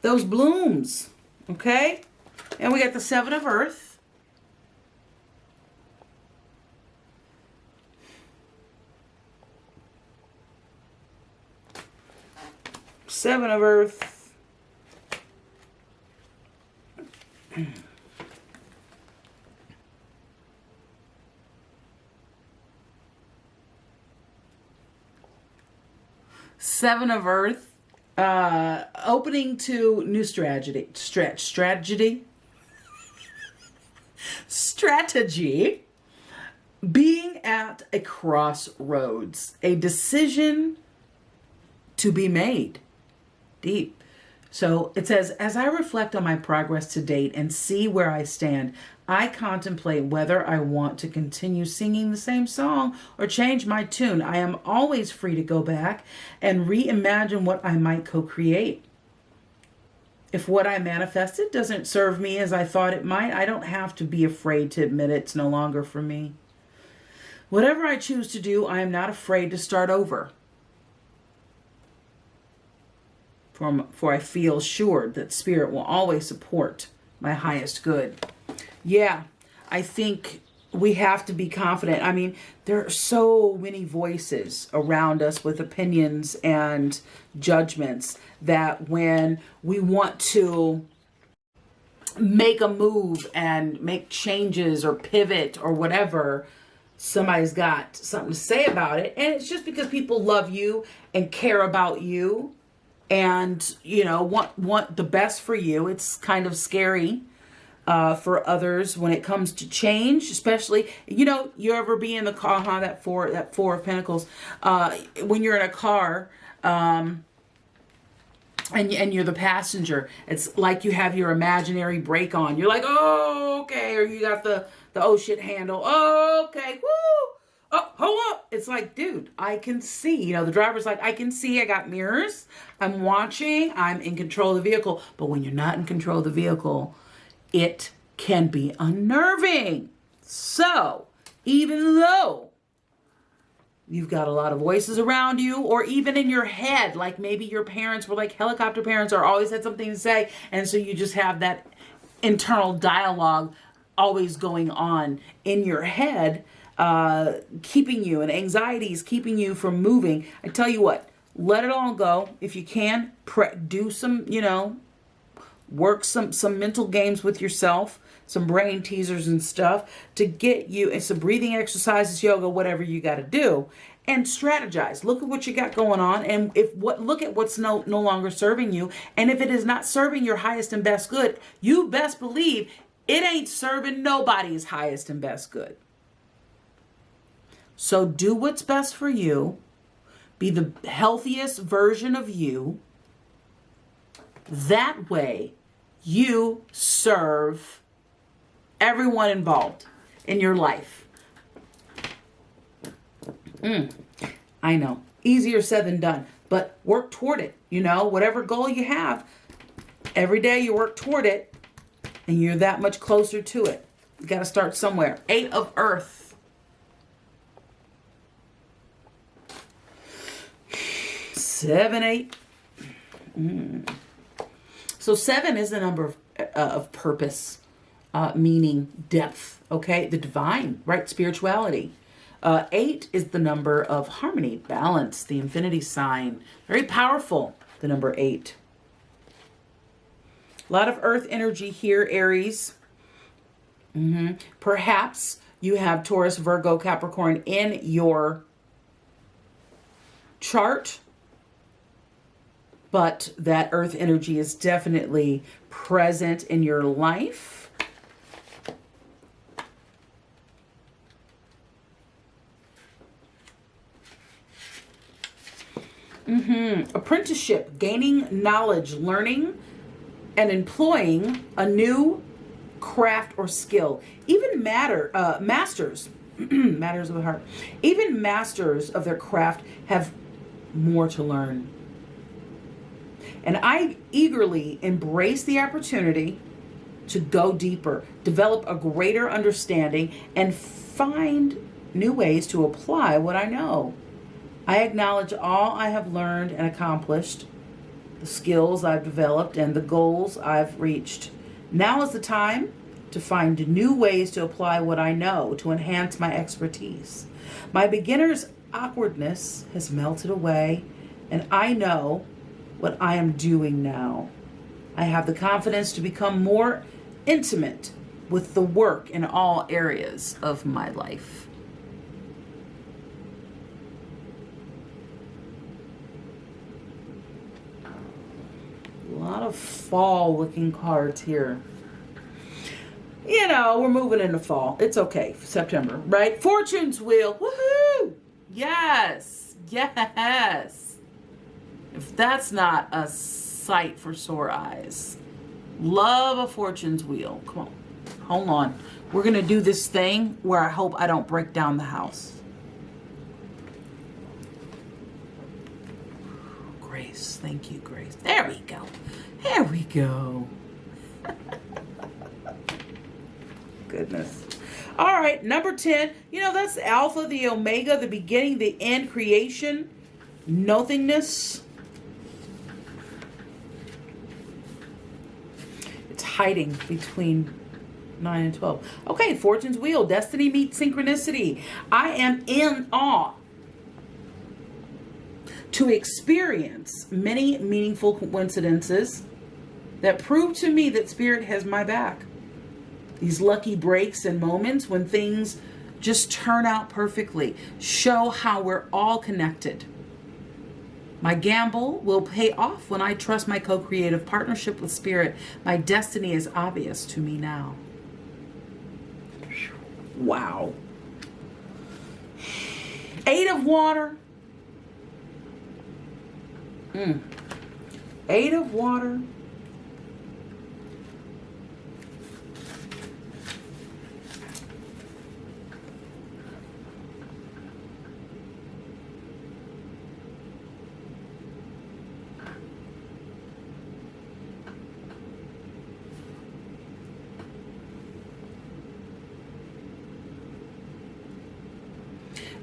those blooms. Okay? And we got the Seven of Earth. Seven of Earth. Seven of Earth. Opening to new strategy. Strategy. Being at a crossroads. A decision to be made. Deep. So it says, as I reflect on my progress to date and see where I stand, I contemplate whether I want to continue singing the same song or change my tune. I am always free to go back and reimagine what I might co-create. If what I manifested doesn't serve me as I thought it might, I don't have to be afraid to admit it's no longer for me. Whatever I choose to do, I am not afraid to start over. For I feel assured that Spirit will always support my highest good. Yeah, I think we have to be confident. I mean, there are so many voices around us with opinions and judgments that when we want to make a move and make changes or pivot or whatever, somebody's got something to say about it. And it's just because people love you and care about you and, want the best for you. It's kind of scary for others when it comes to change, especially, you ever be in the car, that four of Pentacles, when you're in a car, and you're the passenger, it's like you have your imaginary brake on. You're like, oh, okay. Or you got the oh shit handle. Oh, okay. Woo. Oh, hold up. It's like, dude, I can see. The driver's like, I can see. I got mirrors. I'm watching. I'm in control of the vehicle. But when you're not in control of the vehicle, it can be unnerving. So, even though, You've got a lot of voices around you, or even in your head, like maybe your parents were like helicopter parents or always had something to say. And so you just have that internal dialogue always going on in your head, keeping you, and anxiety is keeping you from moving. I tell you what, let it all go. If you can, do some, work some mental games with yourself, some brain teasers and stuff to get you, and some breathing exercises, yoga, whatever you got to do, and strategize. Look at what you got going on, and look at what's no longer serving you. And if it is not serving your highest and best good, you best believe it ain't serving nobody's highest and best good. So do what's best for you. Be the healthiest version of you. That way you serve everyone involved in your life. I know, easier said than done, but work toward it. Whatever goal you have, every day you work toward it, and you're that much closer to it. You got to start somewhere. 8 of Earth. 7, 8. So 7 is the number of purpose, meaning, depth, okay? The divine, right? Spirituality. 8 is the number of harmony, balance, the infinity sign. Very powerful, the number 8. A lot of earth energy here, Aries. Perhaps you have Taurus, Virgo, Capricorn in your chart, but that earth energy is definitely present in your life. Apprenticeship, gaining knowledge, learning and employing a new craft or skill. Even masters, matters of the heart, even masters of their craft have more to learn. And I eagerly embrace the opportunity to go deeper, develop a greater understanding, and find new ways to apply what I know. I acknowledge all I have learned and accomplished, the skills I've developed, and the goals I've reached. Now is the time to find new ways to apply what I know to enhance my expertise. My beginner's awkwardness has melted away, and I know what I am doing now. I have the confidence to become more intimate with the work in all areas of my life. A lot of fall looking cards here. We're moving into fall. It's okay. September, right? Fortune's wheel. Woohoo! Yes. Yes. If that's not a sight for sore eyes. Love a fortune's wheel. Come on. Hold on. We're going to do this thing where I hope I don't break down the house. Grace. Thank you, Grace. There we go. There we go. Goodness. All right, number 10. That's the alpha, the omega, the beginning, the end, creation, nothingness. It's hiding between 9 and 12. Okay, fortune's wheel, destiny meets synchronicity. I am in awe to experience many meaningful coincidences that prove to me that Spirit has my back. These lucky breaks and moments when things just turn out perfectly show how we're all connected. My gamble will pay off when I trust my co-creative partnership with Spirit. My destiny is obvious to me now. Wow. 8 of water. 8 of water.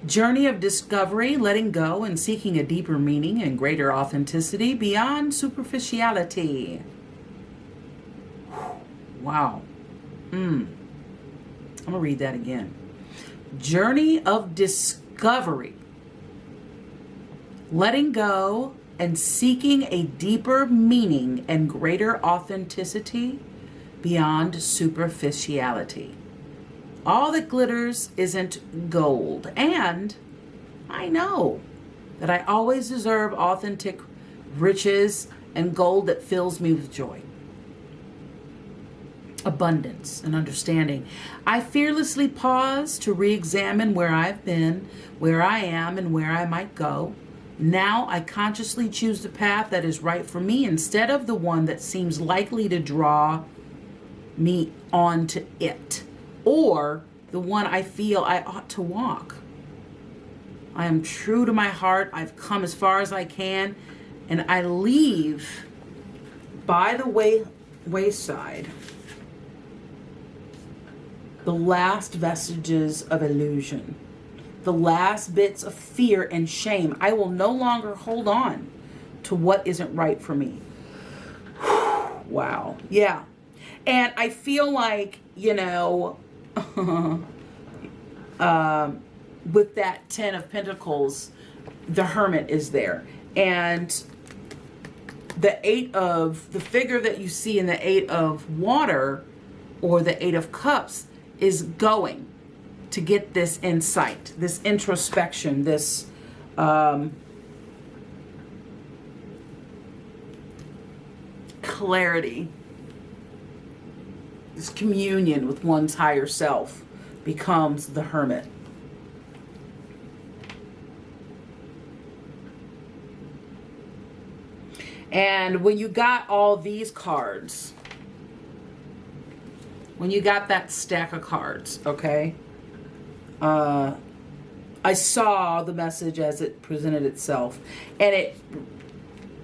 Journey of discovery, letting go and seeking a deeper meaning and greater authenticity beyond superficiality. Wow. I'm going to read that again. Journey of discovery, letting go and seeking a deeper meaning and greater authenticity beyond superficiality. All that glitters isn't gold. And I know that I always deserve authentic riches and gold that fills me with joy, abundance, and understanding. I fearlessly pause to re-examine where I've been, where I am, and where I might go. Now I consciously choose the path that is right for me instead of the one that seems likely to draw me onto it, or the one I feel I ought to walk. I am true to my heart. I've come as far as I can, and I leave by the wayside the last vestiges of illusion, the last bits of fear and shame. I will no longer hold on to what isn't right for me. Wow. Yeah. And I feel like, with that 10 of Pentacles, the Hermit is there. And the figure that you see in the 8 of Water, or the 8 of Cups, is going to get this insight, this introspection, this clarity, this communion with one's higher self becomes the Hermit. And when you got all these cards, when you got that stack of cards, okay, I saw the message as it presented itself. And it,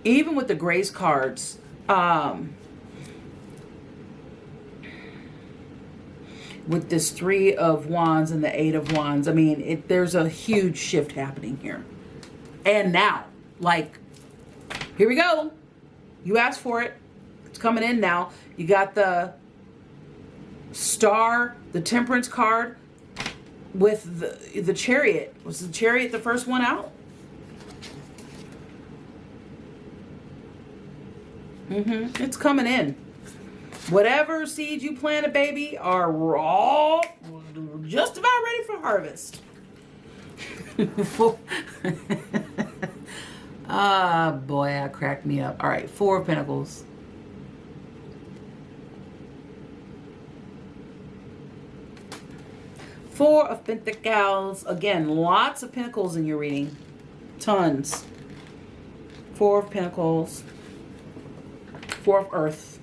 even with the Grace cards, with this 3 of Wands and the 8 of Wands, I mean, there's a huge shift happening here. And now, like, here we go. You asked for it. It's coming in now. You got the Star, the Temperance card with the Chariot. Was the Chariot the first one out? It's coming in. Whatever seeds you planted, baby, are all just about ready for harvest. Ah, boy, that cracked me up. All right, 4 of Pentacles. Four of Pentacles. Again, lots of Pentacles in your reading. Tons. 4 of Pentacles. 4 of Earth.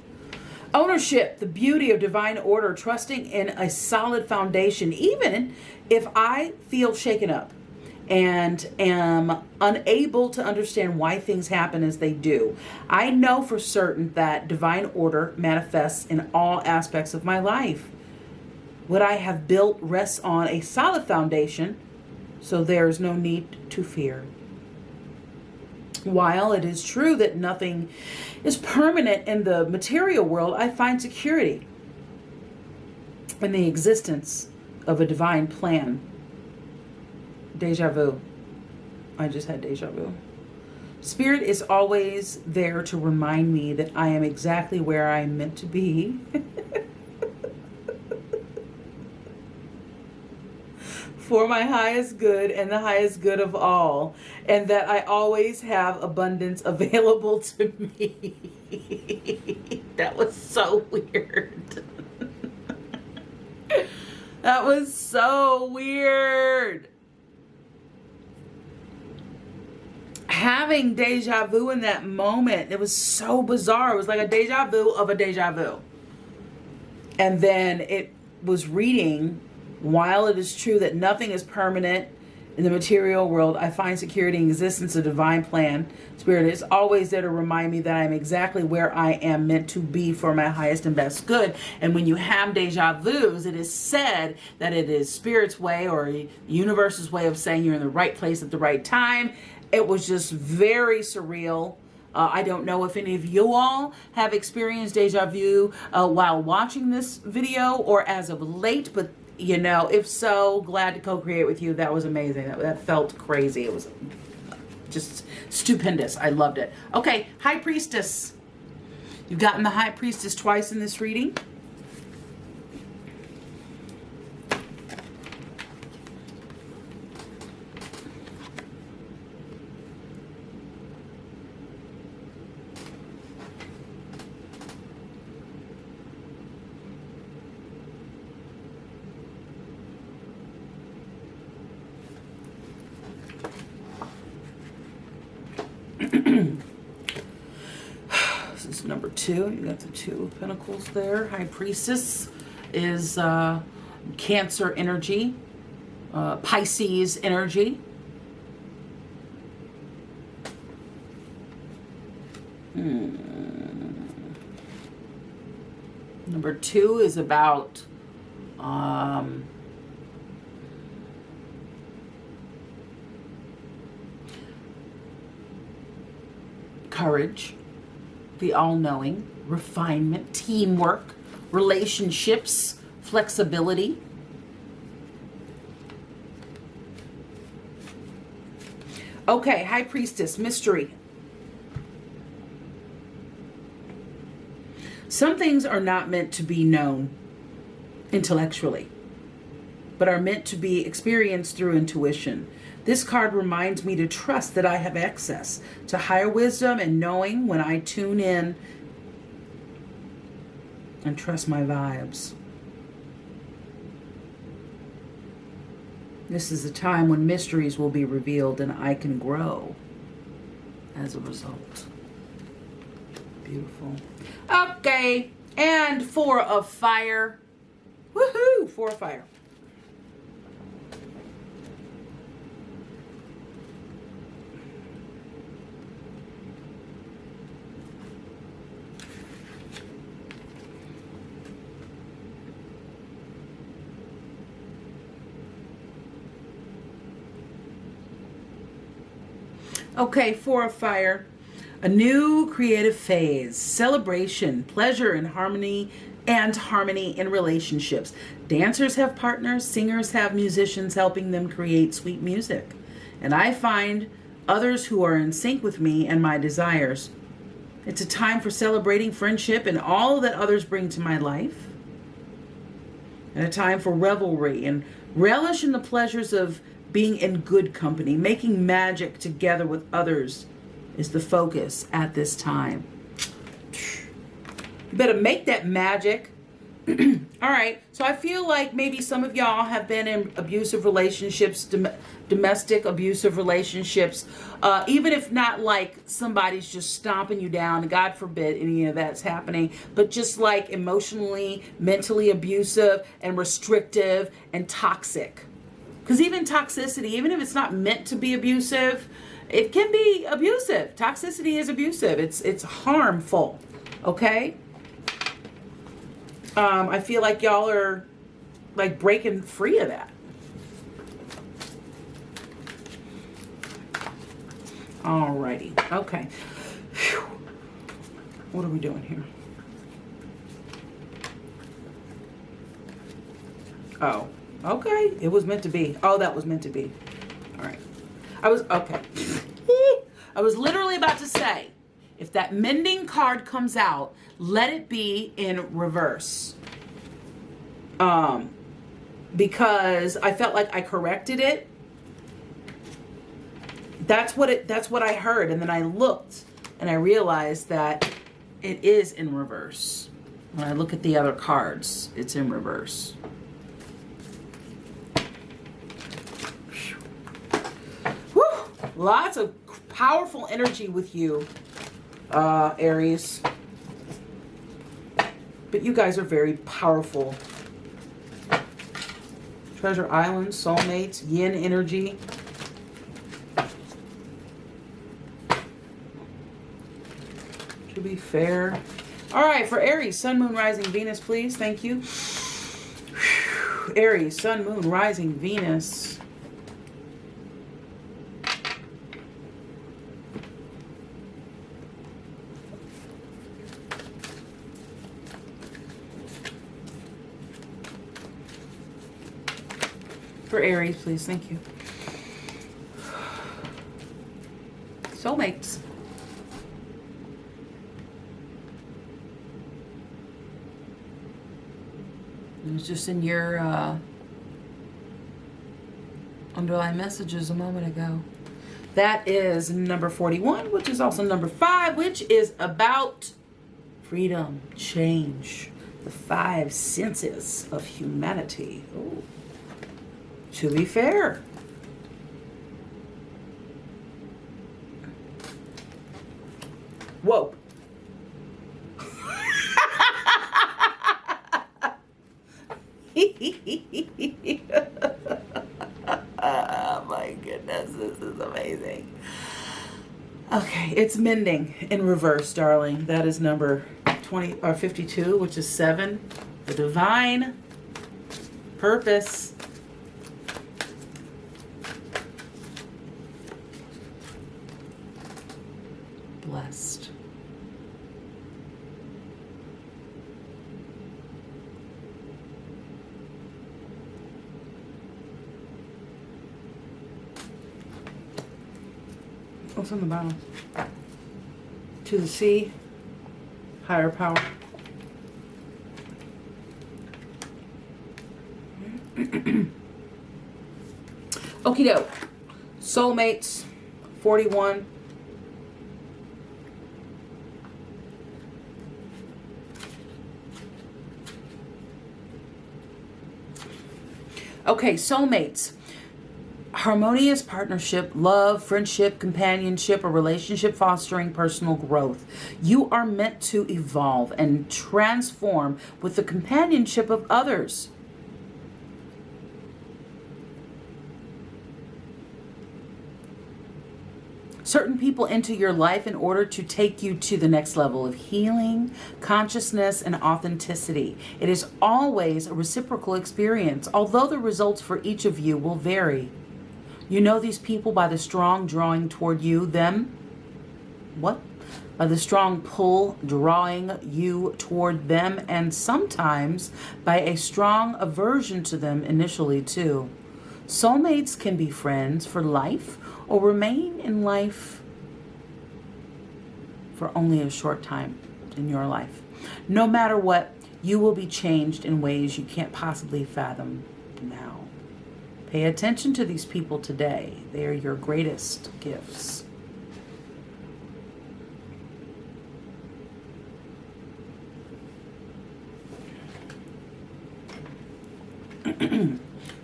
Ownership, the beauty of divine order, trusting in a solid foundation, even if I feel shaken up and am unable to understand why things happen as they do. I know for certain that divine order manifests in all aspects of my life. What I have built rests on a solid foundation, so there is no need to fear. While it is true that nothing is permanent in the material world, I find security in the existence of a divine plan. Deja vu. I just had deja vu. Spirit is always there to remind me that I am exactly where I am meant to be. For my highest good and the highest good of all, and that I always have abundance available to me. That was so weird. That was so weird. Having deja vu in that moment, it was so bizarre. It was like a deja vu of a deja vu. And then it was reading, while it is true that nothing is permanent In the material world, I find security in existence, a divine plan. Spirit is always there to remind me that I'm exactly where I am meant to be for my highest and best good. And when you have deja vus, it is said that it is Spirit's way or the universe's way of saying you're in the right place at the right time. It was just very surreal. I don't know if any of you all have experienced deja vu while watching this video or as of late, but you know, if so, glad to co-create with you. That was amazing. That felt crazy. It was just stupendous. I loved it. Okay, High Priestess. You've gotten the High Priestess twice in this reading. This is number 2. You got the 2 of Pentacles there. High Priestess is Cancer energy, Pisces energy. Number 2 is about courage, the all-knowing, refinement, teamwork, relationships, flexibility. Okay, High Priestess, mystery. Some things are not meant to be known intellectually, but are meant to be experienced through intuition. This card reminds me to trust that I have access to higher wisdom and knowing when I tune in and trust my vibes. This is a time when mysteries will be revealed and I can grow as a result. Beautiful. Okay, and 4 of Fire. Woohoo! 4 of Fire. Okay, 4 of Fire. A new creative phase, celebration, pleasure, and harmony in relationships. Dancers have partners, singers have musicians helping them create sweet music. And I find others who are in sync with me and my desires. It's a time for celebrating friendship and all that others bring to my life. And a time for revelry and relish in the pleasures of being in good company. Making magic together with others is the focus at this time. You better make that magic. All right, so I feel like maybe some of y'all have been in abusive relationships, domestic abusive relationships, even if not like somebody's just stomping you down, God forbid any of that's happening, but just like emotionally, mentally abusive and restrictive and toxic. Because even toxicity, even if it's not meant to be abusive, it can be abusive. Toxicity is abusive. It's harmful. Okay? I feel like y'all are like breaking free of that. Alrighty. Okay. Whew. What are we doing here? Oh, okay. It was meant to be. Oh, that was meant to be. All right. Okay. I was literally about to say, if that mending card comes out, let it be in reverse. Because I felt like I corrected it. That's what I heard. And then I looked and I realized that it is in reverse. When I look at the other cards, it's in reverse. Whew. Lots of powerful energy with you, Aries. But you guys are very powerful. Treasure Island, soulmates, yin energy. be fair. All right, for Aries, Sun, Moon, Rising, Venus, please. Thank you. Aries, Sun, Moon, Rising, Venus. For Aries, please. Thank you. Soulmates. It was just in your underlying messages a moment ago. That is number 41, which is also number 5, which is about freedom, change, the 5 senses of humanity. Ooh. To be fair. Whoa. Oh my goodness, this is amazing. Okay, it's mending in reverse, darling. That is number 20 or 52, which is 7. The divine purpose. Blessed. What's on the bottom? To the sea, higher power. Okie doke. Soulmates, 41. Okay, soulmates. Harmonious partnership, love, friendship, companionship, or relationship fostering personal growth. You are meant to evolve and transform with the companionship of others. Certain people enter your life in order to take you to the next level of healing, consciousness, and authenticity. It is always a reciprocal experience, although the results for each of you will vary. You know these people by the strong drawing toward you, them. What? By the strong pull drawing you toward them, and sometimes by a strong aversion to them initially too. Soulmates can be friends for life or remain in life for only a short time in your life. No matter what, you will be changed in ways you can't possibly fathom now. Pay attention to these people today. They are your greatest gifts.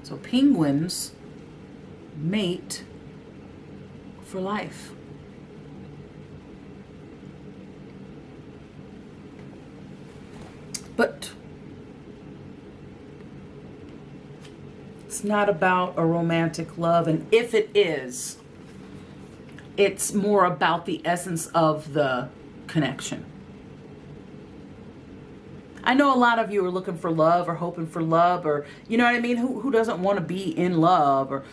So penguins mate for life. But it's not about a romantic love, and if it is, it's more about the essence of the connection. I know a lot of you are looking for love or hoping for love, or you know what I mean? Who doesn't want to be in love? Or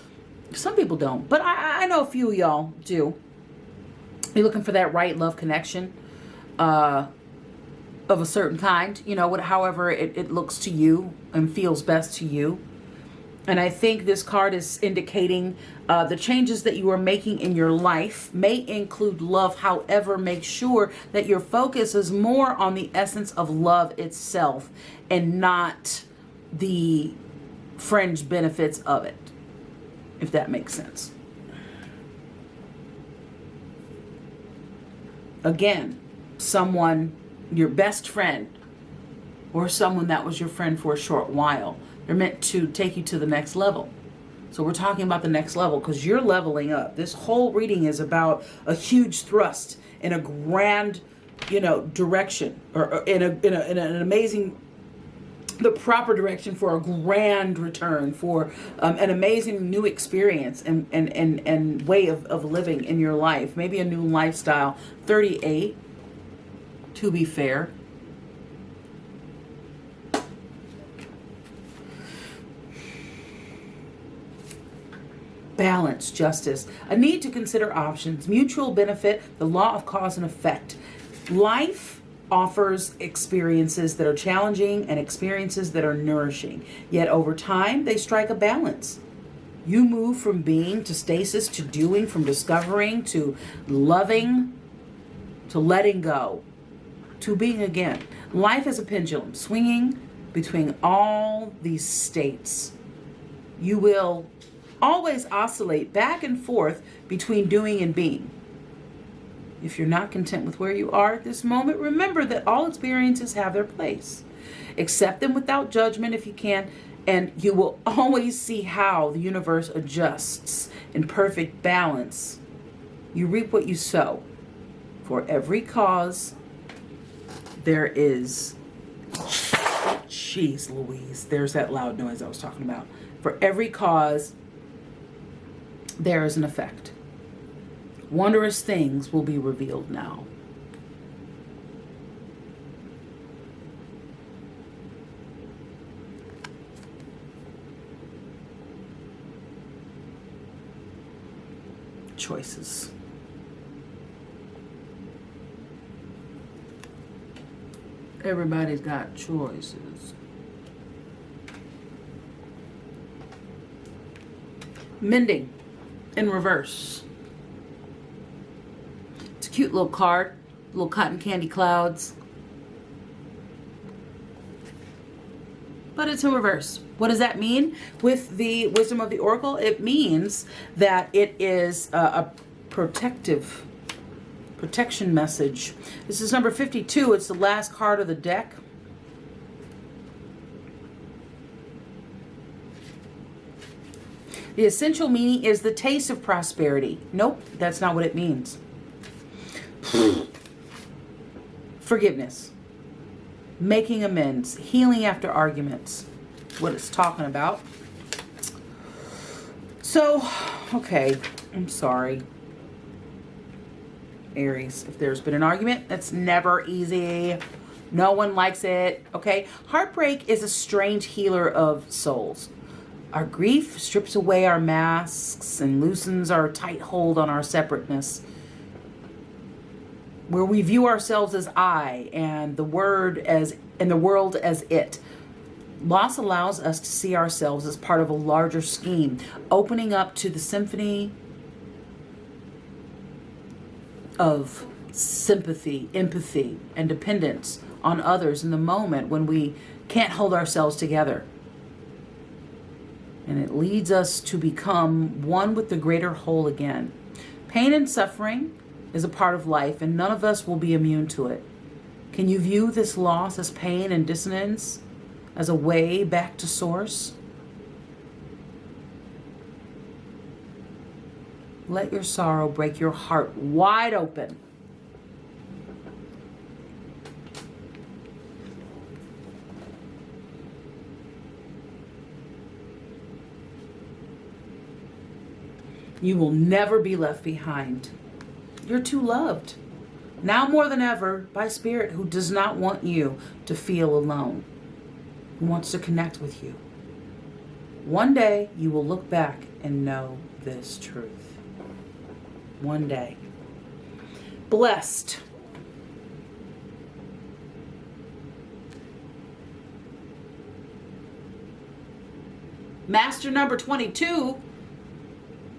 some people don't, but I know a few of y'all do. You're looking for that right love connection of a certain kind, you know, however it looks to you and feels best to you. And I think this card is indicating the changes that you are making in your life may include love. However, make sure that your focus is more on the essence of love itself and not the fringe benefits of it, if that makes sense. Again, someone, your best friend, or someone that was your friend for a short while, they're meant to take you to the next level. So we're talking about the next level because you're leveling up. This whole reading is about a huge thrust in a grand, you know, direction, or in an amazing, the proper direction for a grand return, for an amazing new experience and way of living in your life. Maybe a new lifestyle. 38. to be fair. Balance, justice, a need to consider options, mutual benefit, the law of cause and effect. Life offers experiences that are challenging and experiences that are nourishing. Yet over time, they strike a balance. You move from being to stasis to doing, from discovering to loving to letting go to being again. Life is a pendulum swinging between all these states. You will always oscillate back and forth between doing and being. If you're not content with where you are at this moment, remember that all experiences have their place. Accept them without judgment if you can, and you will always see how the universe adjusts in perfect balance. You reap what you sow. For every cause, there is... Jeez Louise, there's that loud noise I was talking about. For every cause, there is an effect. Wondrous things will be revealed now. Choices. Everybody's got choices. Mending in reverse. It's a cute little card, little cotton candy clouds. But it's in reverse. What does that mean? With the wisdom of the oracle, it means that it is a protection message. This is number 52. It's the last card of the deck. The essential meaning is the taste of prosperity. Nope, that's not what it means. Forgiveness. Making amends. Healing after arguments. What it's talking about. So, okay, I'm sorry. Aries, if there's been an argument, that's never easy. No one likes it, okay? Heartbreak is a strange healer of souls. Our grief strips away our masks and loosens our tight hold on our separateness, where we view ourselves as I and the world as it. Loss allows us to see ourselves as part of a larger scheme, opening up to the symphony of sympathy, empathy, and dependence on others in the moment when we can't hold ourselves together. And it leads us to become one with the greater whole again. Pain and suffering is a part of life, and none of us will be immune to it. Can you view this loss as pain and dissonance, as a way back to source? Let your sorrow break your heart wide open. You will never be left behind. You're too loved. Now more than ever, by Spirit, who does not want you to feel alone, who wants to connect with you. One day, you will look back and know this truth. One day. Blessed. Master number 22.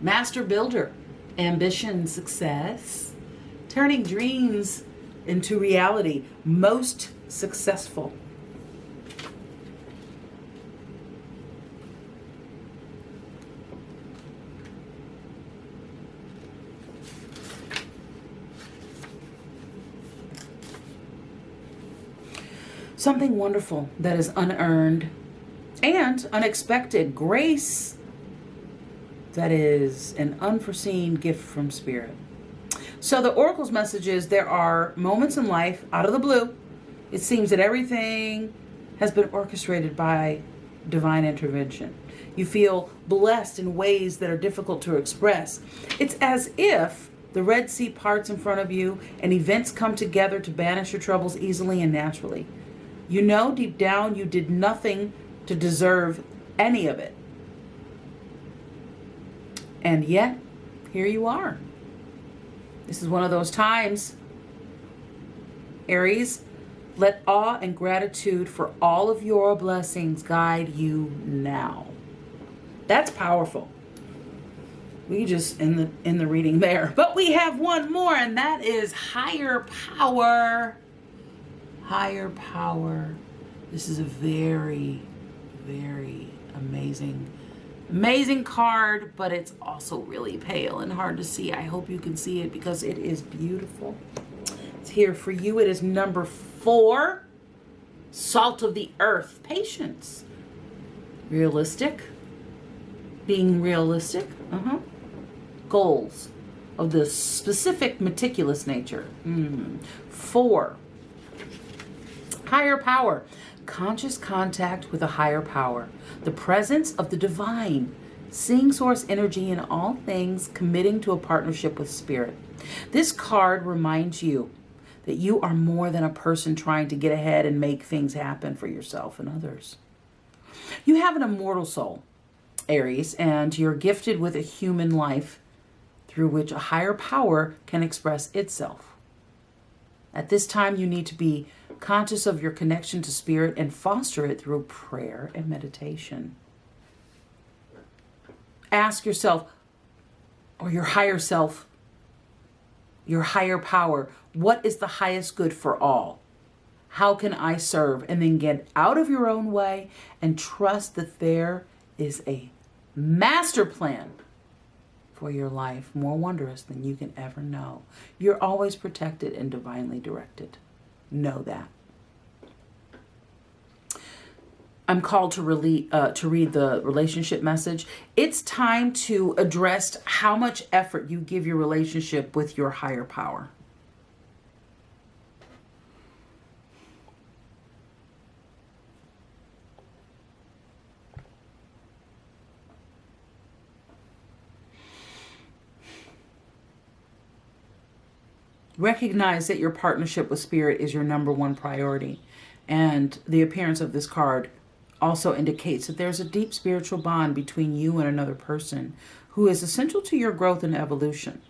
Master builder. Ambition, success. Turning dreams into reality. Most successful. Something wonderful that is unearned and unexpected. Grace that is an unforeseen gift from Spirit. So the Oracle's message is there are moments in life out of the blue. It seems that everything has been orchestrated by divine intervention. You feel blessed in ways that are difficult to express. It's as if The Red Sea parts in front of you, and events come together to banish your troubles easily and naturally. You know deep down you did nothing to deserve any of it. And yet, here you are. This is one of those times, Aries, let awe and gratitude for all of your blessings guide you now. That's powerful. We just in the reading there. But we have one more, and that is higher power. Higher power. This is a very, very amazing card, but it's also really pale and hard to see. I hope you can see it because it is beautiful. It's here for you. It is number 4. Salt of the earth. Patience. Realistic. Being realistic. Goals of the specific meticulous nature. 4. Higher power. Conscious contact with a higher power. The presence of the divine. Seeing source energy in all things, committing to a partnership with spirit. This card reminds you that you are more than a person trying to get ahead and make things happen for yourself and others. You have an immortal soul, Aries, and you're gifted with a human life through which a higher power can express itself. At this time, you need to be conscious of your connection to spirit and foster it through prayer and meditation. Ask yourself, or your higher self, your higher power, what is the highest good for all? How can I serve? And then get out of your own way and trust that there is a master plan for your life, more wondrous than you can ever know. You're always protected and divinely directed. Know that. I'm called to read the relationship message. It's time to address how much effort you give your relationship with your higher power. Recognize that your partnership with spirit is your number one priority. And the appearance of this card also indicates that there's a deep spiritual bond between you and another person who is essential to your growth and evolution.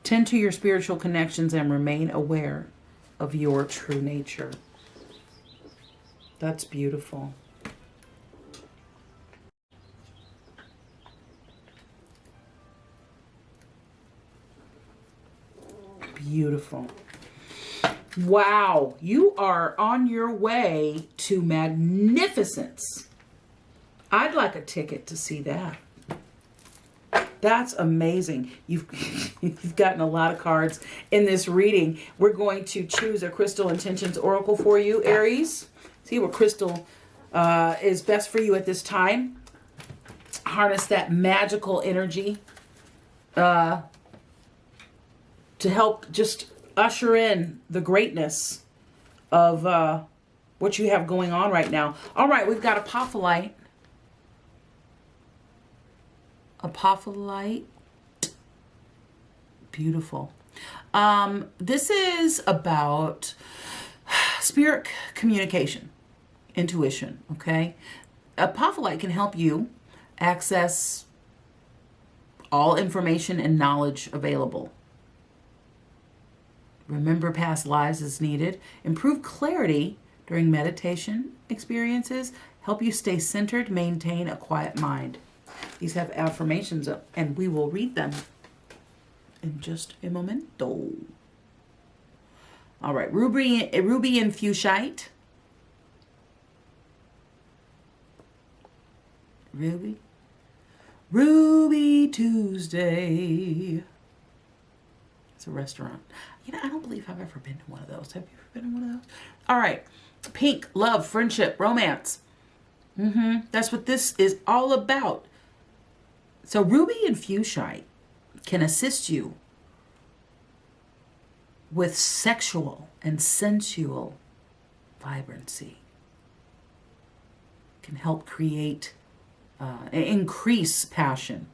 Tend to your spiritual connections and remain aware of your true nature. That's beautiful. Beautiful. Wow, you are on your way to magnificence. I'd like a ticket to see that. That's amazing. You've gotten a lot of cards in this reading. We're going to choose a Crystal Intentions Oracle for you, Aries. See what crystal is best for you at this time. Harness that magical energy to help just usher in the greatness of what you have going on right now. All right, we've got Apophyllite. Apophyllite. Beautiful. This is about spirit communication, intuition, okay? Apophyllite can help you access all information and knowledge available. Remember past lives as needed. Improve clarity during meditation experiences. Help you stay centered, maintain a quiet mind. These have affirmations up, and we will read them in just a momento. All right, ruby and fuchsite. Ruby Tuesday. It's a restaurant. You know, I don't believe I've ever been to one of those. Have you ever been to one of those? All right. Pink, love, friendship, romance. That's what this is all about. So ruby and fuchsite can assist you with sexual and sensual vibrancy. Can help create, increase passion,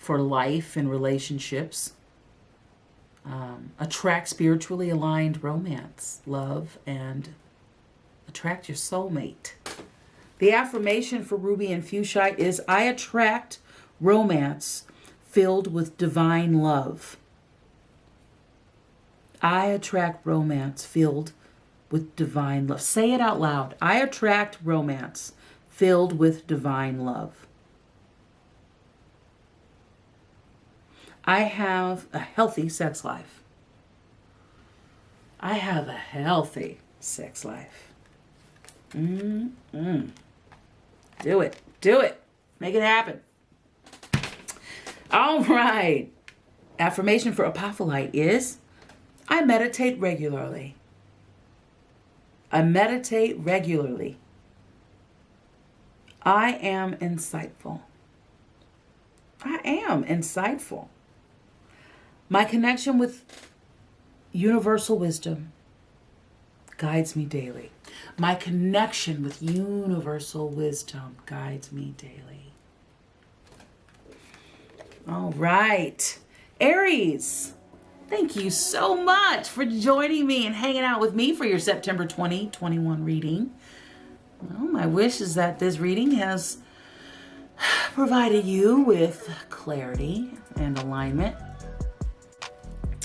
for life and relationships. Attract spiritually aligned romance, love, and attract your soulmate. The affirmation for Ruby and Fuchsite is, I attract romance filled with divine love. I attract romance filled with divine love. Say it out loud. I attract romance filled with divine love. I have a healthy sex life. I have a healthy sex life. Do it. Do it. Make it happen. All right. Affirmation for Apophyllite is, I meditate regularly. I meditate regularly. I am insightful. I am insightful. My connection with universal wisdom guides me daily. My connection with universal wisdom guides me daily. All right. Aries, thank you so much for joining me and hanging out with me for your September 2021 reading. Well, my wish is that this reading has provided you with clarity and alignment.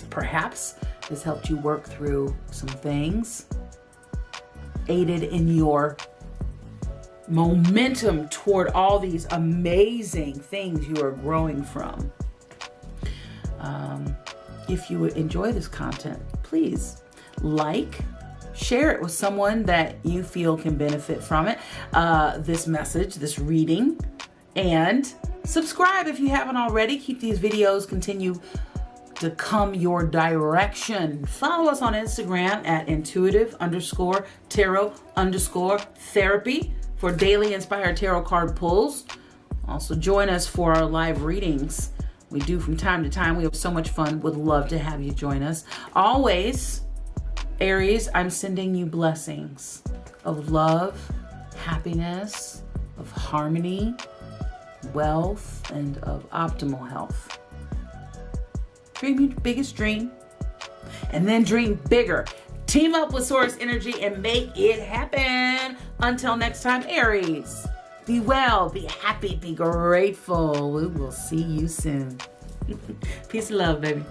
Perhaps this helped you work through some things, aided in your momentum toward all these amazing things you are growing from. If you would enjoy this content, please share it with someone that you feel can benefit from it, this message, this reading, and subscribe if you haven't already. Keep these videos continue to come your direction. Follow us on Instagram at intuitive_tarot_therapy for daily inspired tarot card pulls. Also join us for our live readings. We do from time to time. We have so much fun. Would love to have you join us. Always, Aries, I'm sending you blessings of love, happiness, of harmony, wealth, and of optimal health. Dream your biggest dream, and then dream bigger. Team up with Source Energy and make it happen. Until next time, Aries, be well, be happy, be grateful. We will see you soon. Peace and love, baby.